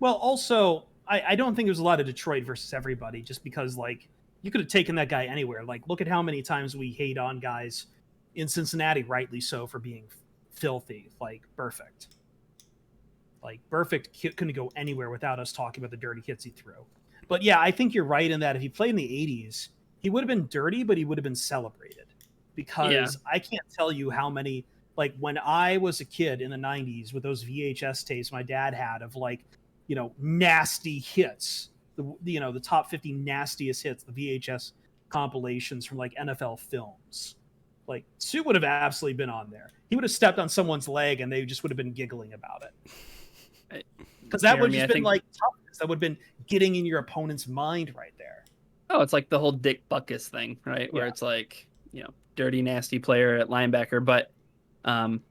Well, also, I don't think there's a lot of Detroit versus everybody, just because like you could have taken that guy anywhere. Like, look at how many times we hate on guys in Cincinnati, rightly so, for being filthy. Like Perfect. Like Perfect couldn't go anywhere without us talking about the dirty hits he threw. But yeah, I think you're right in that if he played in the 80s, he would have been dirty, but he would have been celebrated. Because I can't tell you how many, like when I was a kid in the 90s with those VHS tapes my dad had of like, you know, nasty hits, the top 50 nastiest hits, the VHS compilations from like NFL films. Like Suh would have absolutely been on there. He would have stepped on someone's leg and they just would have been giggling about it. Because that would have just been like toughness. That would have been getting in your opponent's mind right there. Oh, it's like the whole Dick Butkus thing, right? Where it's like, you know, dirty, nasty player at linebacker. But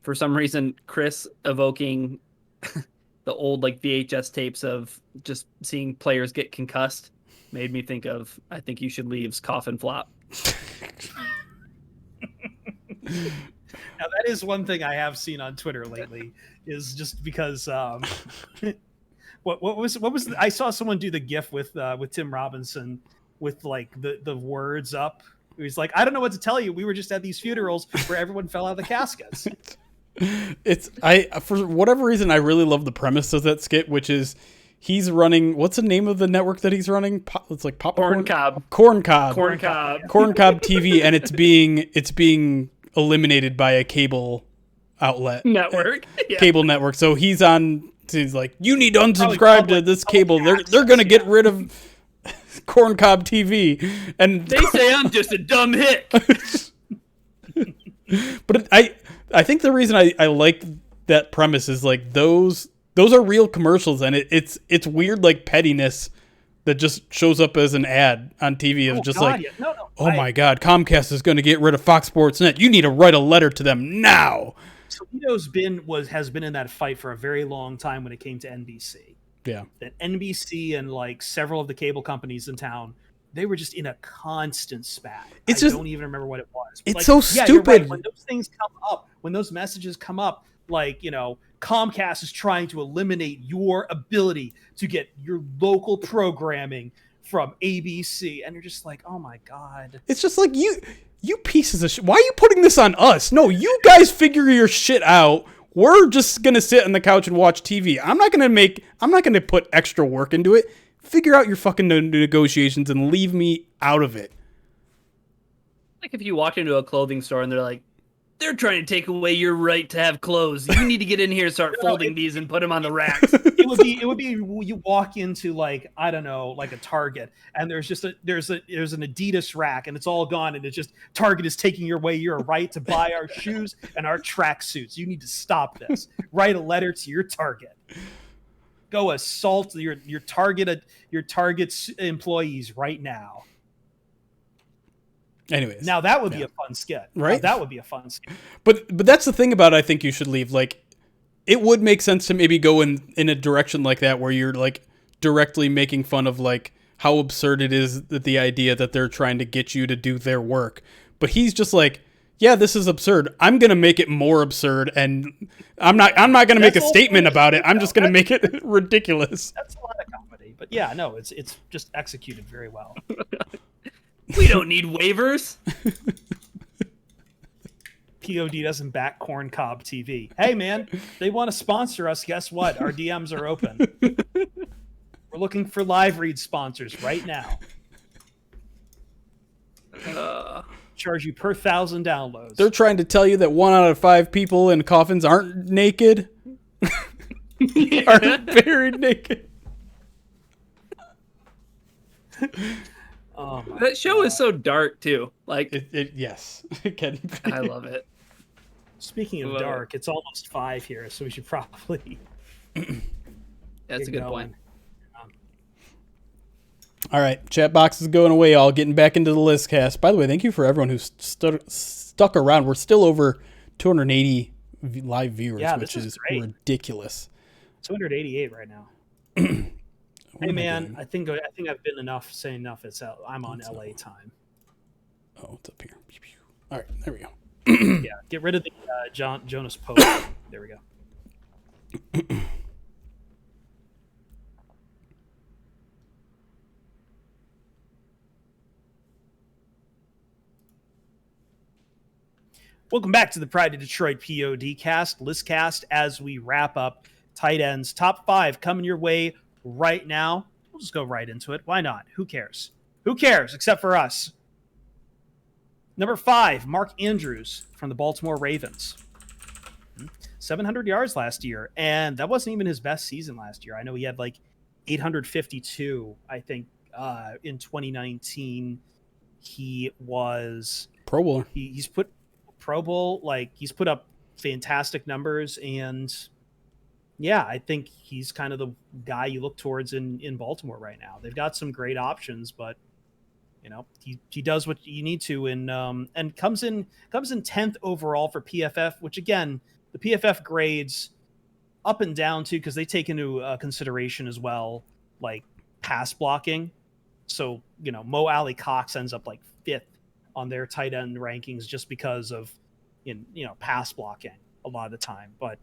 for some reason, Chris evoking the old like VHS tapes of just seeing players get concussed made me think of I Think You Should Leave's Coffin Flop. Now that is one thing I have seen on Twitter lately, is just because what was I saw someone do the GIF with Tim Robinson with like the words up. He's like, I don't know what to tell you. We were just at these funerals where everyone fell out of the caskets. For whatever reason, I really love the premise of that skit, which is he's running. What's the name of the network that he's running? It's like Corn Cob TV, and it's being eliminated by a cable outlet network, cable network. So he's like, you need to unsubscribe to this cable. They're gonna get rid of Corn Cob TV, and they say I'm just a dumb hick. But I think the reason I like that premise is like those are real commercials, and it's weird like pettiness that just shows up as an ad on TV of my God, Comcast is going to get rid of Fox Sports Net. You need to write a letter to them now. Toledo's has been in that fight for a very long time when it came to NBC. Yeah, that NBC and like several of the cable companies in town, they were just in a constant spat. I don't even remember what it was. But it's so stupid. Right. When those things come up, when those messages come up, like, you know, Comcast is trying to eliminate your ability to get your local programming from ABC, and you're just like, oh my God. It's just like, you pieces of shit. Why are you putting this on us? No, you guys figure your shit out. We're just gonna sit on the couch and watch TV. I'm not gonna put extra work into it. Figure out your fucking negotiations and leave me out of it. Like if you walk into a clothing store and they're like, they're trying to take away your right to have clothes. You need to get in here and start folding these and put them on the racks. It would be you walk into like, I don't know, like a Target, and there's an Adidas rack and it's all gone, and it's just Target is taking away your right to buy our shoes and our tracksuits. You need to stop this. Write a letter to your Target. Go assault your Target's employees right now. Anyways, now that would be a fun skit, right? That would be a fun skit. But that's the thing about I Think You Should Leave. Like, it would make sense to maybe go in a direction like that, where you're like directly making fun of like how absurd it is that the idea that they're trying to get you to do their work. But he's just like, yeah, this is absurd. I'm gonna make it more absurd, and I'm not gonna make a statement about it. I'm just gonna make it ridiculous. That's a lot of comedy, but yeah, no, it's just executed very well. We don't need waivers. POD doesn't back Corn Cob TV. Hey, man, they want to sponsor us. Guess what? Our DMs are open. We're looking for live read sponsors right now. charge you per 1,000 downloads. They're trying to tell you that 1 out of 5 people in coffins aren't naked. Aren't buried naked. Oh that show is so dark too. Like yes, it can be. I love it. Speaking of dark, it's almost 5 here, so we should probably. That's a good point. All right, chat box is going away. All getting back into the list cast. By the way, thank you for everyone who's stuck around. We're still over 280 live viewers, which is ridiculous. 288 right now. Hey man, I think I've been enough saying enough. I'm on LA time. Oh, it's up here. All right, there we go. Yeah, get rid of the Jonas Pope. There we go. Welcome back to the Pride of Detroit POD list cast as we wrap up tight ends. Top 5 coming your way right now. We'll just go right into it. Why not? Who cares? Who cares except for us? Number 5, Mark Andrews from the Baltimore Ravens. 700 yards last year, and that wasn't even his best season last year. I know he had like 852, I think, in 2019. He was Pro Bowler. He's put Pro Bowl, like he's put up fantastic numbers, and yeah, I think he's kind of the guy you look towards in Baltimore right now. They've got some great options, but you know, he does what you need to, and comes in 10th overall for PFF, which again, the PFF grades up and down too, because they take into consideration as well, like pass blocking. So, you know, Mo Alley Cox ends up like 5th on their tight end rankings just because of, pass blocking a lot of the time. But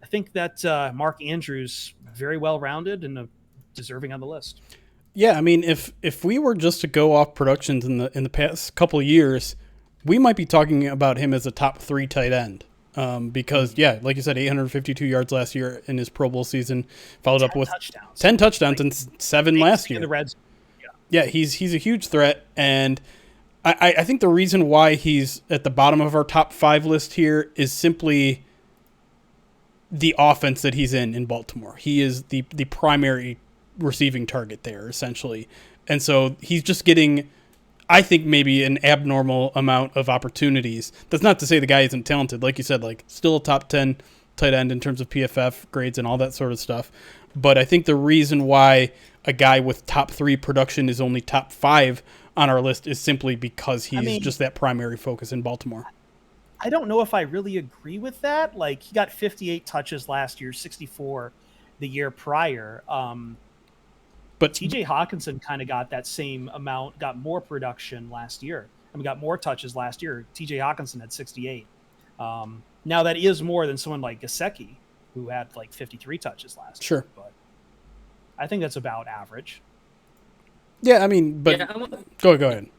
I think that Mark Andrews, very well rounded and deserving on the list. Yeah, I mean, if we were just to go off productions in the past couple of years, we might be talking about him as a top 3 tight end. Because yeah, like you said, 852 yards last year in his Pro Bowl season, followed up with 10 touchdowns and 7 last year. In the Reds. Yeah, he's a huge threat, and I think the reason why he's at the bottom of our top 5 list here is simply the offense that he's in Baltimore. He is the primary receiving target there, essentially. And so he's just getting, I think, maybe an abnormal amount of opportunities. That's not to say the guy isn't talented. Like you said, like still a top 10 tight end in terms of PFF grades and all that sort of stuff. But I think the reason why a guy with top 3 production is only top 5 on our list is simply because he's just that primary focus in Baltimore. I don't know if I really agree with that. Like, he got 58 touches last year, 64 the year prior. But TJ Hawkinson kind of got that same amount, got more production last year. Got more touches last year. TJ Hawkinson had 68. Now that is more than someone like Gesicki, who had like 53 touches last year. But I think that's about average. Yeah, I mean, but go ahead.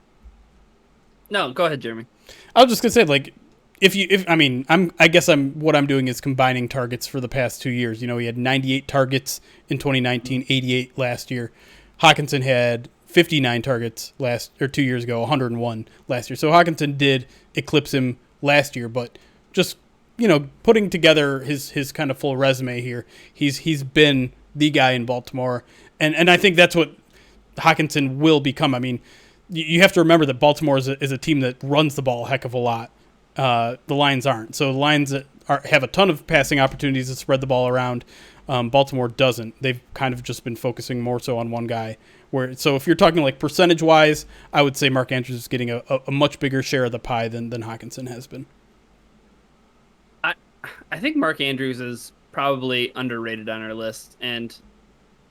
No, go ahead, Jeremy. I was just gonna say, like, what I'm doing is combining targets for the past 2 years. You know, he had 98 targets in 2019, 88 last year. Hawkinson had 59 targets 2 years ago, 101 last year. So Hawkinson did eclipse him last year, but just, putting together his kind of full resume here, he's been the guy in Baltimore, and I think that's what Hawkinson will become. I mean, you have to remember that Baltimore is a team that runs the ball a heck of a lot. The Lions aren't. So the Lions have a ton of passing opportunities to spread the ball around. Baltimore doesn't. They've kind of just been focusing more so on one guy. So if you're talking like percentage-wise, I would say Mark Andrews is getting a much bigger share of the pie than Hawkinson has been. I think Mark Andrews is probably underrated on our list, and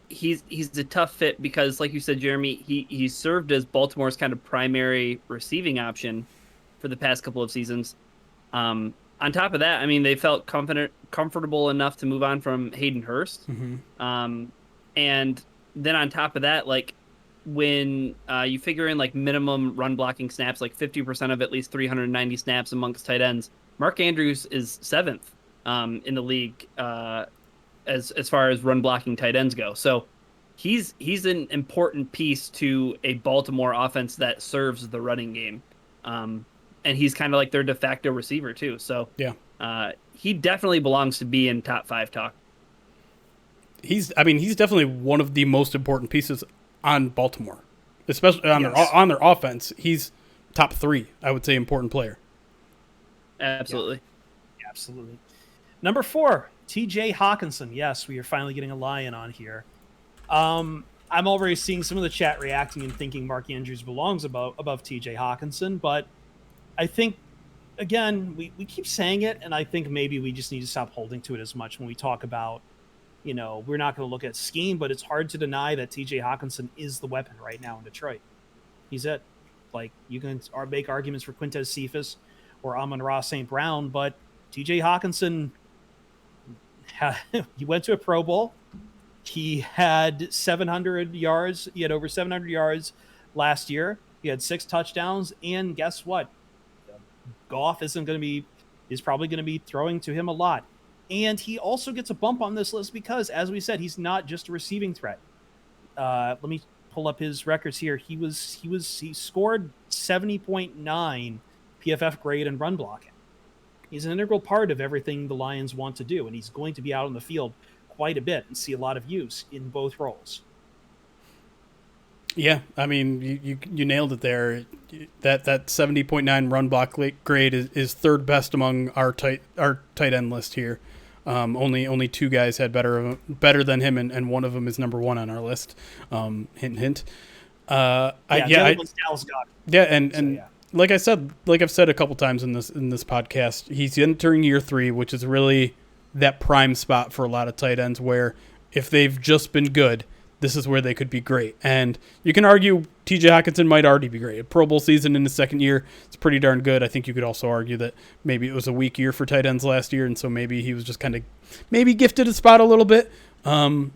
he's a tough fit because, like you said, Jeremy, he served as Baltimore's kind of primary receiving option for the past couple of seasons. On top of that, I mean, they felt comfortable enough to move on from Hayden Hurst. Mm-hmm. And then on top of that, like when you figure in like minimum run blocking snaps, like 50% of at least 390 snaps amongst tight ends, Mark Andrews is 7th in the league as far as run blocking tight ends go. So he's an important piece to a Baltimore offense that serves the running game. and he's kind of like their de facto receiver too. So Yeah. He definitely belongs to be in top 5 talk. He's definitely one of the most important pieces on Baltimore, especially on their offense. He's top 3, I would say, important player. Absolutely. Yeah, absolutely. Number 4, TJ Hawkinson. Yes, we are finally getting a Lion on here. I'm already seeing some of the chat reacting and thinking Mark Andrews belongs above TJ Hawkinson, but I think, again, we keep saying it, and I think maybe we just need to stop holding to it as much when we talk about, we're not going to look at scheme, but it's hard to deny that TJ Hawkinson is the weapon right now in Detroit. He's it. Like, you can make arguments for Quintez Cephas or Amon-Ra St. Brown, but TJ Hawkinson, he went to a Pro Bowl. He had 700 yards. He had over 700 yards last year. He had 6 touchdowns, and guess what? Goff is probably going to be throwing to him a lot. And he also gets a bump on this list because, as we said, he's not just a receiving threat. Let me pull up his records here. He scored 70.9 PFF grade in run blocking. He's an integral part of everything the Lions want to do, and he's going to be out on the field quite a bit and see a lot of use in both roles. Yeah, I mean, you nailed it there. That 70.9 run block grade is third best among our tight end list here. Only 2 guys had better than him, and one of them is number 1 on our list. Hint, hint. The other one's Dallas Goedert. Yeah, and like I've said a couple times in this podcast, he's entering year 3, which is really that prime spot for a lot of tight ends where if they've just been good, this is where they could be great. And you can argue TJ Hawkinson might already be great. A Pro Bowl season in his second year, it's pretty darn good. I think you could also argue that maybe it was a weak year for tight ends last year, and so maybe he was just kind of maybe gifted a spot a little bit. But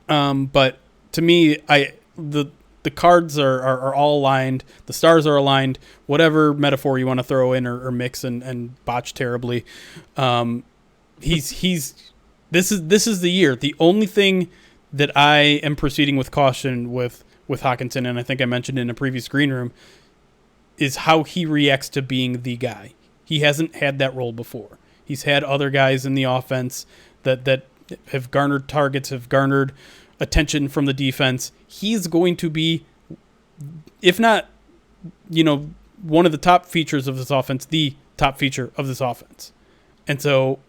to me, the cards are all aligned. The stars are aligned. Whatever metaphor you want to throw in or mix and botch terribly. This is the year. The only thing that I am proceeding with caution with Hawkinson, and I think I mentioned in a previous green room, is how he reacts to being the guy. He hasn't had that role before. He's had other guys in the offense that have garnered targets, have garnered attention from the defense. He's going to be, if not, one of the top features of this offense, the top feature of this offense. And so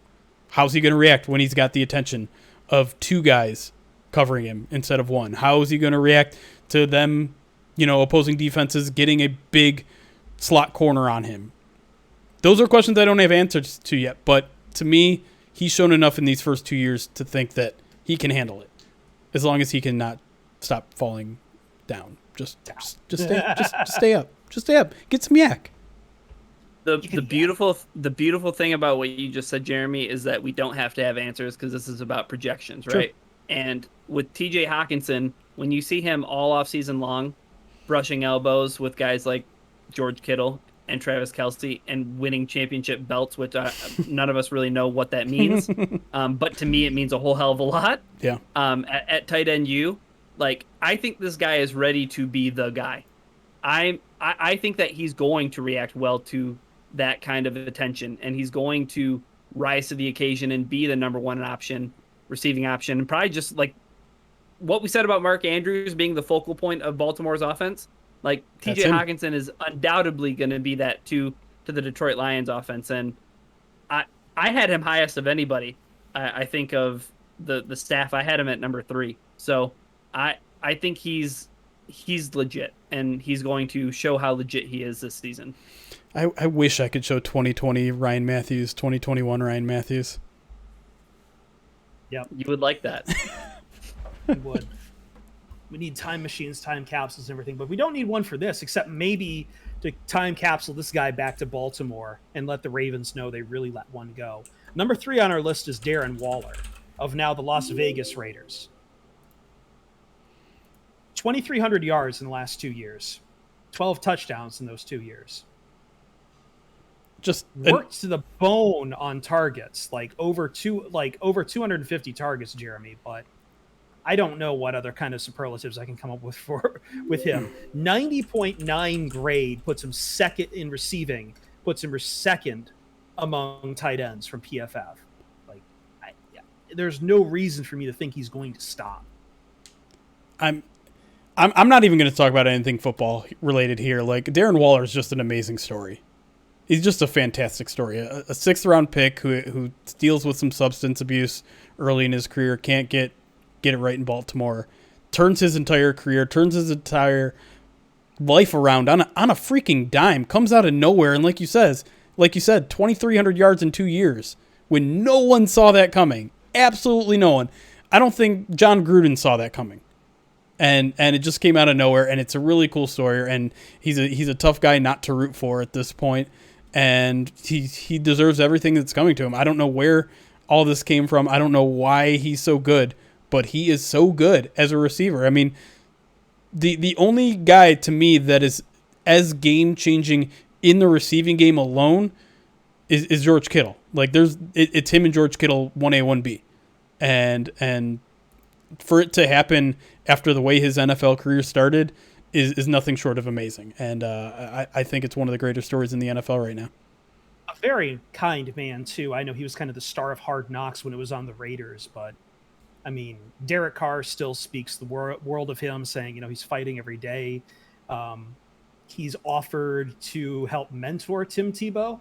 how's he going to react when he's got the attention of 2 guys covering him instead of 1? How is he going to react to them, opposing defenses getting a big slot corner on him? Those are questions I don't have answers to yet, but to me, he's shown enough in these first 2 years to think that he can handle it, as long as he can not stop falling down. Just stay up. Just stay up. Get some yak. The beautiful thing about what you just said, Jeremy, is that we don't have to have answers because this is about projections, right? Sure. And with TJ Hawkinson, when you see him all off season long, brushing elbows with guys like George Kittle and Travis Kelce and winning championship belts, which none of us really know what that means. But to me, it means a whole hell of a lot. Yeah. At tight end, I think this guy is ready to be the guy. I think that he's going to react well to that kind of attention, and he's going to rise to the occasion and be the number 1 receiving option, and probably just like what we said about Mark Andrews being the focal point of Baltimore's offense. Like TJ Hawkinson is undoubtedly going to be that to the Detroit Lions offense, and I had him highest of anybody. I think of the staff. I had him at number 3. So I think he's legit, and he's going to show how legit he is this season. I wish I could show 2020 Ryan Matthews, 2021 Ryan Matthews. Yep. You would like that. We would. We need time machines, time capsules, and everything, but we don't need one for this, except maybe to time capsule this guy back to Baltimore and let the Ravens know they really let one go. Number 3 on our list is Darren Waller, of now the Las Vegas Raiders. 2,300 yards in the last 2 years. 12 touchdowns in those 2 years. Just worked to the bone on targets, like over 250 targets, Jeremy. But I don't know what other kind of superlatives I can come up with him. 90.9 grade puts him second in receiving, puts him second among tight ends from PFF. Like, there's no reason for me to think he's going to stop. I'm not even going to talk about anything football related here. Like, Darren Waller is just an amazing story. He's just a fantastic story. A 6th round pick who deals with some substance abuse early in his career, can't get it right in Baltimore, turns his entire career, turns his entire life around on a freaking dime, comes out of nowhere, and like you said, 2,300 yards in 2 years when no one saw that coming. Absolutely no one. I don't think John Gruden saw that coming. And it just came out of nowhere, and it's a really cool story, and he's a tough guy not to root for at this point, and he deserves everything that's coming to him. I don't know where all this came from. I don't know why he's so good, but he is so good as a receiver. I mean, the only guy to me that is as game-changing in the receiving game alone is George Kittle. Like, it's him and George Kittle 1A, 1B. And for it to happen after the way his NFL career started is nothing short of amazing. And I think it's one of the greatest stories in the NFL right now. A very kind man, too. I know he was kind of the star of Hard Knocks when it was on the Raiders, but I mean, Derek Carr still speaks the world of him, saying, you know, he's fighting every day. He's offered to help mentor Tim Tebow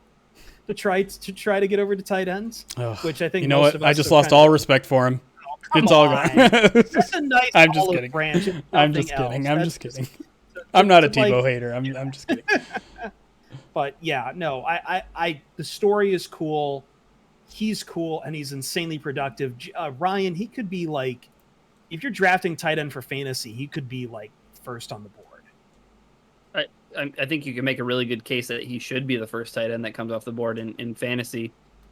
to try to get over to tight ends, which I think, you know what? I just lost all respect for him. It's all gone. That's a nice I'm just kidding. Branch. I'm just kidding. I'm just kidding. I'm not a Tebow hater. I'm just kidding. But yeah, no, I the story is cool. He's cool and he's insanely productive. Ryan, he could be like, if you're drafting tight end for fantasy, he could be like first on the board. I think you can make a really good case that he should be the first tight end that comes off the board in fantasy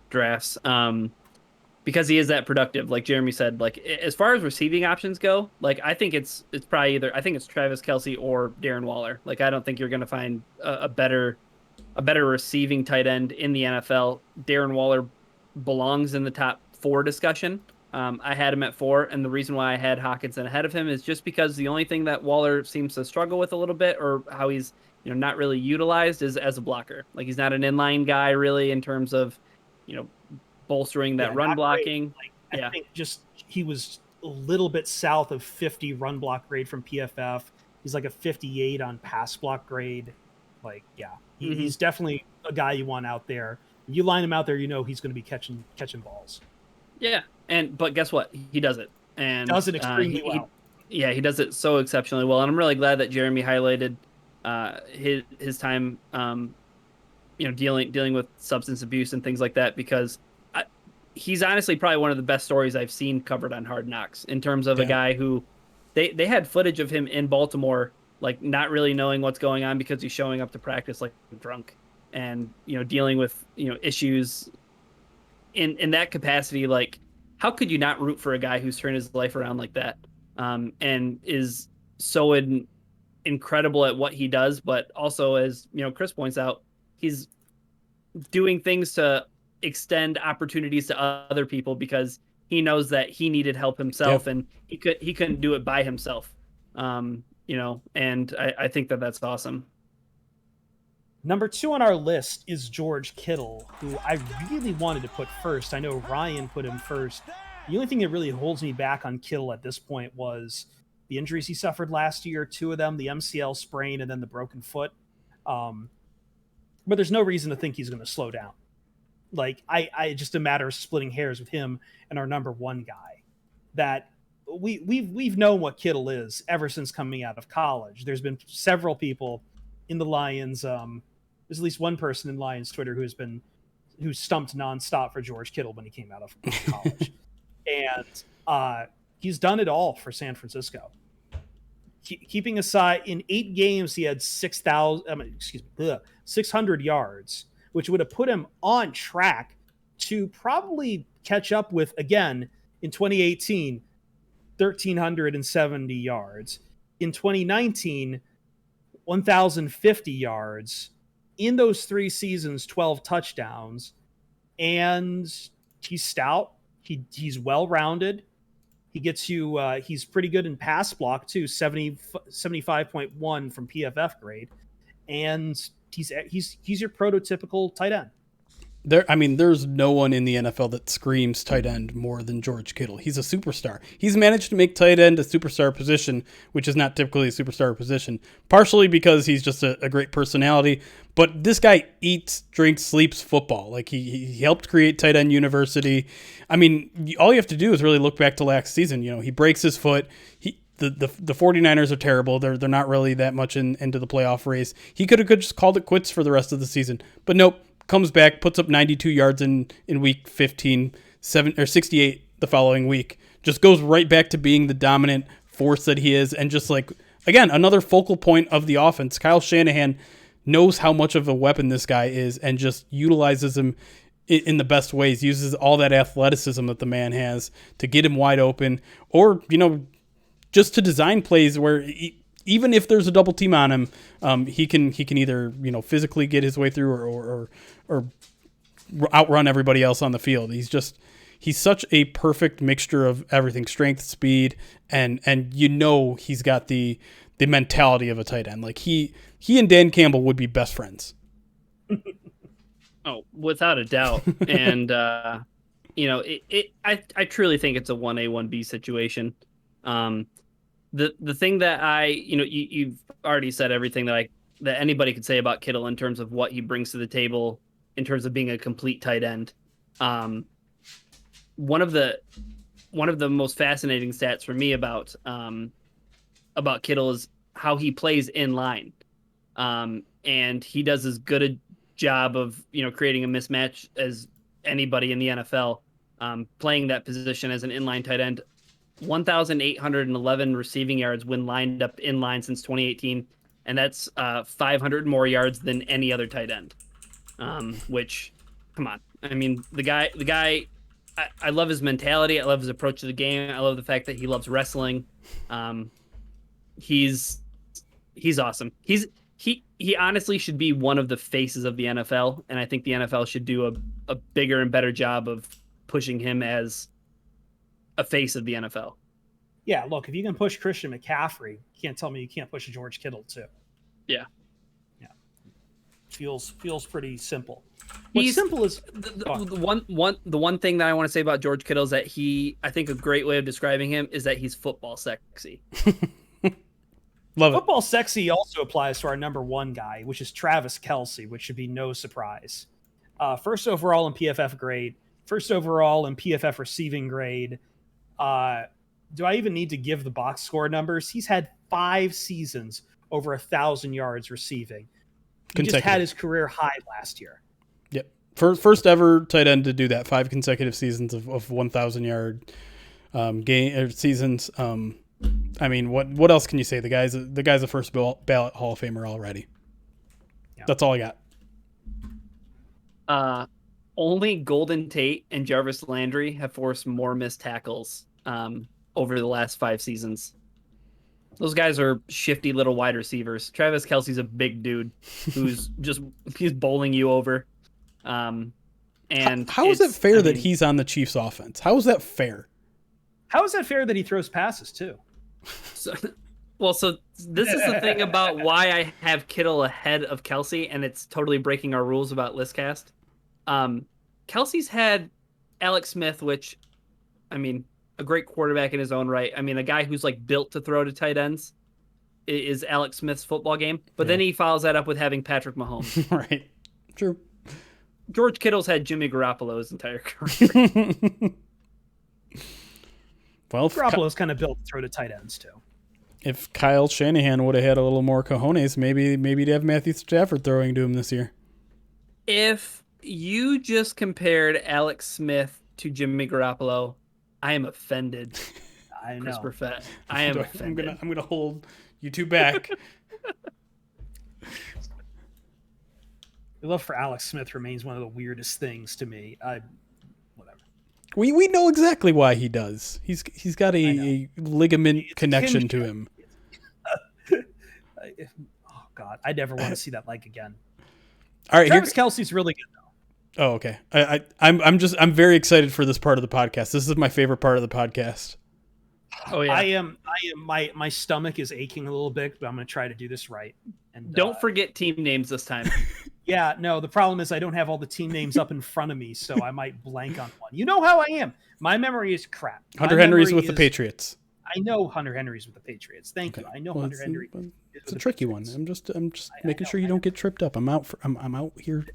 drafts. Because he is that productive, like Jeremy said. Like, as far as receiving options go, like, I think it's probably either, I think it's Travis Kelce or Darren Waller. Like, I don't think you're going to find a better receiving tight end in the NFL. Darren Waller belongs in the top 4 discussion. I had him at 4, and the reason why I had Hockenson ahead of him is just because the only thing that Waller seems to struggle with a little bit, or how he's, you know, not really utilized, is as a blocker. Like, he's not an inline guy really in terms of, you know, bolstering that run blocking. Like, I think just he was a little bit south of 50 run block grade from PFF. He's like a 58 on pass block grade. Like, yeah, he's definitely a guy you want out there. If you line him out there, you know he's going to be catching balls. Yeah, but guess what? He does it, and does it extremely well. He does it so exceptionally well, and I'm really glad that Jeremy highlighted his time, you know, dealing with substance abuse and things like that, because he's honestly probably one of the best stories I've seen covered on Hard Knocks, in terms of a guy who they had footage of him in Baltimore, like, not really knowing what's going on because he's showing up to practice like drunk, and, you know, dealing with, you know, issues in that capacity. Like, how could you not root for a guy who's turned his life around like that, and is so incredible at what he does, but also, as you know, Chris points out, he's doing things to extend opportunities to other people because he knows that he needed help himself, and he couldn't do it by himself. You know, and I think that's awesome. Number 2 on our list is George Kittle, who I really wanted to put first. I know Ryan put him first. The only thing that really holds me back on Kittle at this point was the injuries he suffered last year, 2 of them, the MCL sprain and then the broken foot. But there's no reason to think he's going to slow down. Like, I just a matter of splitting hairs with him and our number 1 guy. That we've known what Kittle is ever since coming out of college. There's been several people in the Lions. There's at least one person in Lions Twitter who's stumped nonstop for George Kittle when he came out of college, and he's done it all for San Francisco. Keeping aside, in 8 games he had 600 yards, which would have put him on track to probably catch up with, again, in 2018, 1,370 yards. In 2019, 1,050 yards. In those 3 seasons, 12 touchdowns. And he's stout. He's well-rounded. He gets you. He's pretty good in pass block too, 75.1 from PFF grade, and he's your prototypical tight end. There's no one in the NFL that screams tight end more than George Kittle. He's a superstar. He's managed to make tight end a superstar position, which is not typically a superstar position, partially because he's just a great personality. But this guy eats, drinks, sleeps football. Like he helped create Tight End University. I mean, all you have to do is really look back to last season. You know, he breaks his foot. The 49ers are terrible. They're not really that much into the playoff race. He could have just called it quits for the rest of the season. But nope. Comes back, puts up 92 yards in week 15, 68 the following week. Just goes right back to being the dominant force that he is. And just like, again, another focal point of the offense. Kyle Shanahan knows how much of a weapon this guy is and just utilizes him in the best ways, uses all that athleticism that the man has to get him wide open, or, just to design plays where even if there's a double team on him, he can either physically get his way through or outrun everybody else on the field. He's such a perfect mixture of everything: strength, speed, and he's got the mentality of a tight end. Like he and Dan Campbell would be best friends. Oh, without a doubt. And I truly think it's a 1A 1B situation. The thing that you've already said everything that anybody could say about Kittle in terms of what he brings to the table in terms of being a complete tight end. One of the most fascinating stats for me about Kittle is how he plays in line. And he does as good a job of, creating a mismatch as anybody in the NFL, playing that position as an inline tight end. 1,811 receiving yards when lined up in line since 2018, and that's 500 more yards than any other tight end. Which, come on, I mean, the guy. I love his mentality. I love his approach to the game. I love the fact that he loves wrestling. He's awesome. He honestly should be one of the faces of the NFL, and I think the NFL should do a bigger and better job of pushing him as a face of the NFL. Yeah, look, if you can push Christian McCaffrey, you can't tell me you can't push George Kittle too. Yeah. Feels pretty simple. What's simple is the one thing that I want to say about George Kittle is that I think a great way of describing him is that he's football sexy. Love it. Football sexy also applies to our number one guy, which is Travis Kelce, which should be no surprise. First overall in PFF grade, first overall in PFF receiving grade. Do I even need to give the box score numbers? He's had 5 seasons over 1,000 yards receiving. He just had his career high last year. Yep. First ever tight end to do that. 5 consecutive seasons of 1,000 yard seasons. I mean, what else can you say? The guy's a first ballot Hall of Famer already. Yeah. That's all I got. Only Golden Tate and Jarvis Landry have forced more missed tackles over the last 5 seasons. Those guys are shifty little wide receivers. Travis Kelce's a big dude who's he's bowling you over. And how is it fair that he's on the Chiefs offense? How is that fair? How is that fair that he throws passes too? So this is the thing about why I have Kittle ahead of Kelce, and it's totally breaking our rules about Listcast. Kelce's had Alex Smith, which, I mean, a great quarterback in his own right. I mean, a guy who's like built to throw to tight ends is Alex Smith's football game. But then he follows that up with having Patrick Mahomes. Right. True. George Kittle's had Jimmy Garoppolo his entire career. Well, Garoppolo's kind of built to throw to tight ends too. If Kyle Shanahan would have had a little more cojones, maybe to have Matthew Stafford throwing to him this year. If you just compared Alex Smith to Jimmy Garoppolo, I am offended. I know. Chris Perfett. I am offended. I'm gonna hold you two back. The love for Alex Smith remains one of the weirdest things to me. Whatever. We know exactly why he does. He's got a ligament connection to him. Oh God, I never want to see that leg again. All right, Travis Kelce's really good though. Oh, okay. I'm very excited for this part of the podcast. This is my favorite part of the podcast. Oh yeah. I am. My stomach is aching a little bit, but I'm going to try to do this right. And Don't forget team names this time. Yeah, no. The problem is I don't have all the team names up in front of me, so I might blank on one. You know how I am. My memory is crap. Hunter Henry's with the Patriots. I know Hunter Henry's with the Patriots. Thank you. I know Hunter Henry. It's a tricky one. I'm just making sure you don't get tripped up. I'm out here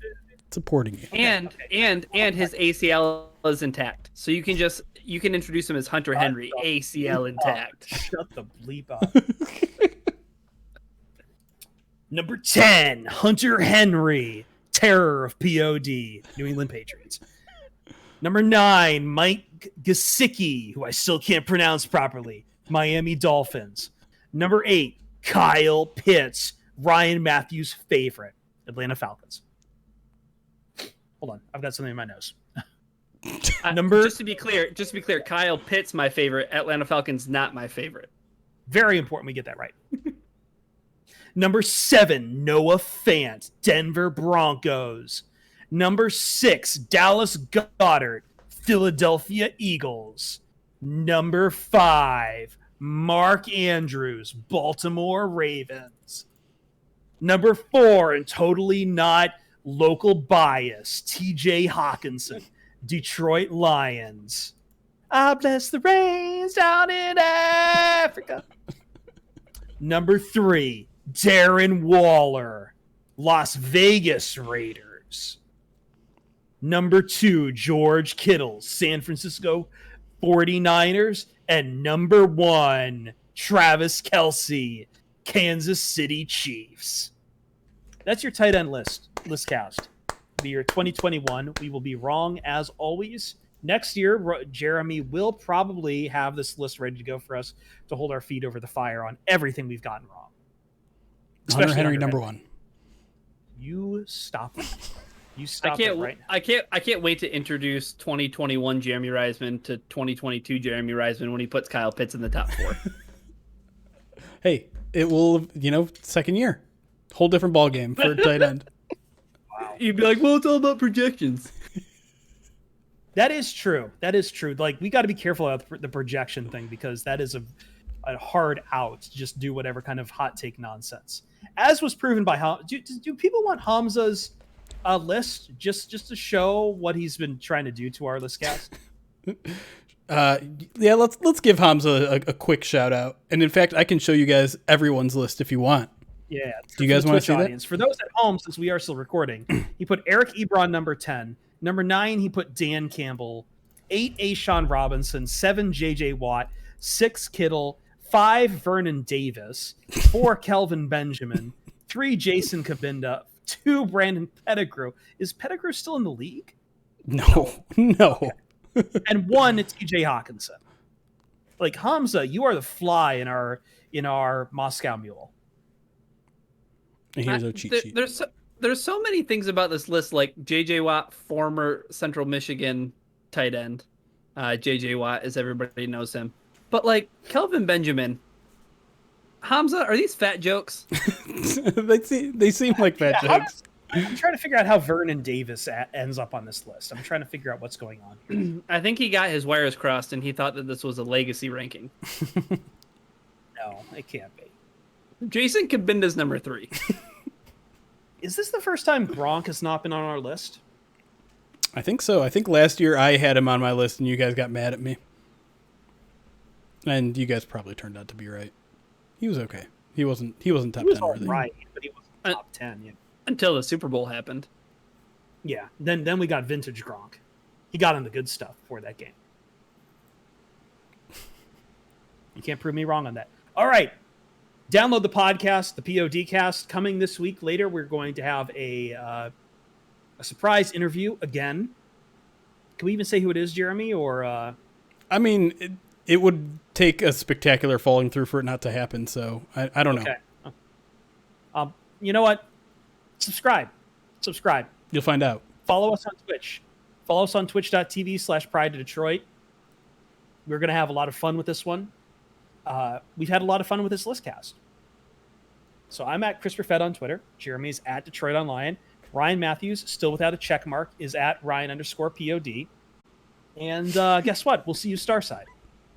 supporting you. And his ACL is intact, so you can introduce him as Hunter Henry, ACL intact. Shut the bleep up. Number 10, Hunter Henry, terror of POD, New England Patriots. Number 9, Mike Gesicki, who I still can't pronounce properly, Miami Dolphins. Number 8, Kyle Pitts, Ryan Matthews' favorite, Atlanta Falcons. Hold on, I've got something in my nose. Just to be clear, Kyle Pitts my favorite, Atlanta Falcons not my favorite. Very important we get that right. Number 7, Noah Fant, Denver Broncos. Number 6, Dallas Goedert, Philadelphia Eagles. Number 5, Mark Andrews, Baltimore Ravens. Number 4, and totally not local bias, TJ Hawkinson, Detroit Lions. I bless the rains down in Africa. Number 3, Darren Waller, Las Vegas Raiders. Number 2, George Kittle, San Francisco 49ers. And number 1, Travis Kelce, Kansas City Chiefs. That's your tight end list cast. The year 2021. We will be wrong as always. Next year, Jeremy will probably have this list ready to go for us to hold our feet over the fire on everything we've gotten wrong. Hunter Henry, number 1. You stop that. You stop it right now. I can't wait to introduce 2021 Jeremy Reisman to 2022 Jeremy Reisman when he puts Kyle Pitts in the top 4. Hey, it will, second year. Whole different ball game for tight end. Wow. You'd be like, well, it's all about projections. That is true. Like, we got to be careful about the projection thing because that is a hard out to just do whatever kind of hot take nonsense. As was proven by do people want Hamza's list just to show what he's been trying to do to our list cast? Yeah, let's give Hamza a quick shout out. And in fact, I can show you guys everyone's list if you want. Yeah. Do you guys want to see audience. that? For those at home, since we are still recording, he put Eric Ebron number 10. Number 9, he put Dan Campbell. 8, Ashawn Robinson. 7, J.J. Watt. 6, Kittle. 5, Vernon Davis. 4, Kelvin Benjamin. 3, Jason Kabinda. 2, Brandon Pettigrew. Is Pettigrew still in the league? No. Okay. And 1, TJ Hawkinson. Like, Hamza, you are the fly in our Moscow Mule. And here's a cheat sheet. There's so many things about this list, like J.J. Watt, former Central Michigan tight end. J.J. Watt, as everybody knows him. But, like, Kelvin Benjamin, Hamza, are these fat jokes? they seem like fat jokes. I'm trying to figure out how Vernon Davis ends up on this list. I'm trying to figure out what's going on here. I think he got his wires crossed, and he thought that this was a legacy ranking. No, it can't be. Jason Kabinda's number 3. Is this the first time Gronk has not been on our list? I think so. I think last year I had him on my list and you guys got mad at me. And you guys probably turned out to be right. He was okay. He wasn't top 10 worthy. Right, but he wasn't top 10. Yeah. Until the Super Bowl happened. Yeah. Then we got vintage Gronk. He got on the good stuff for that game. You can't prove me wrong on that. All right. Download the podcast, the POD cast. Coming this week later, we're going to have a surprise interview again. Can we even say who it is, Jeremy? Or I mean, it would take a spectacular falling through for it not to happen. So I don't know. You know what? Subscribe. You'll find out. Follow us on Twitch. Follow us on twitch.tv/Pride to Detroit. We're going to have a lot of fun with this one. We've had a lot of fun with this listcast. So I'm at Christopher Fed on Twitter. Jeremy's at Detroit Online. Ryan Matthews, still without a check mark, is at Ryan_POD. And guess what? We'll see you Starside.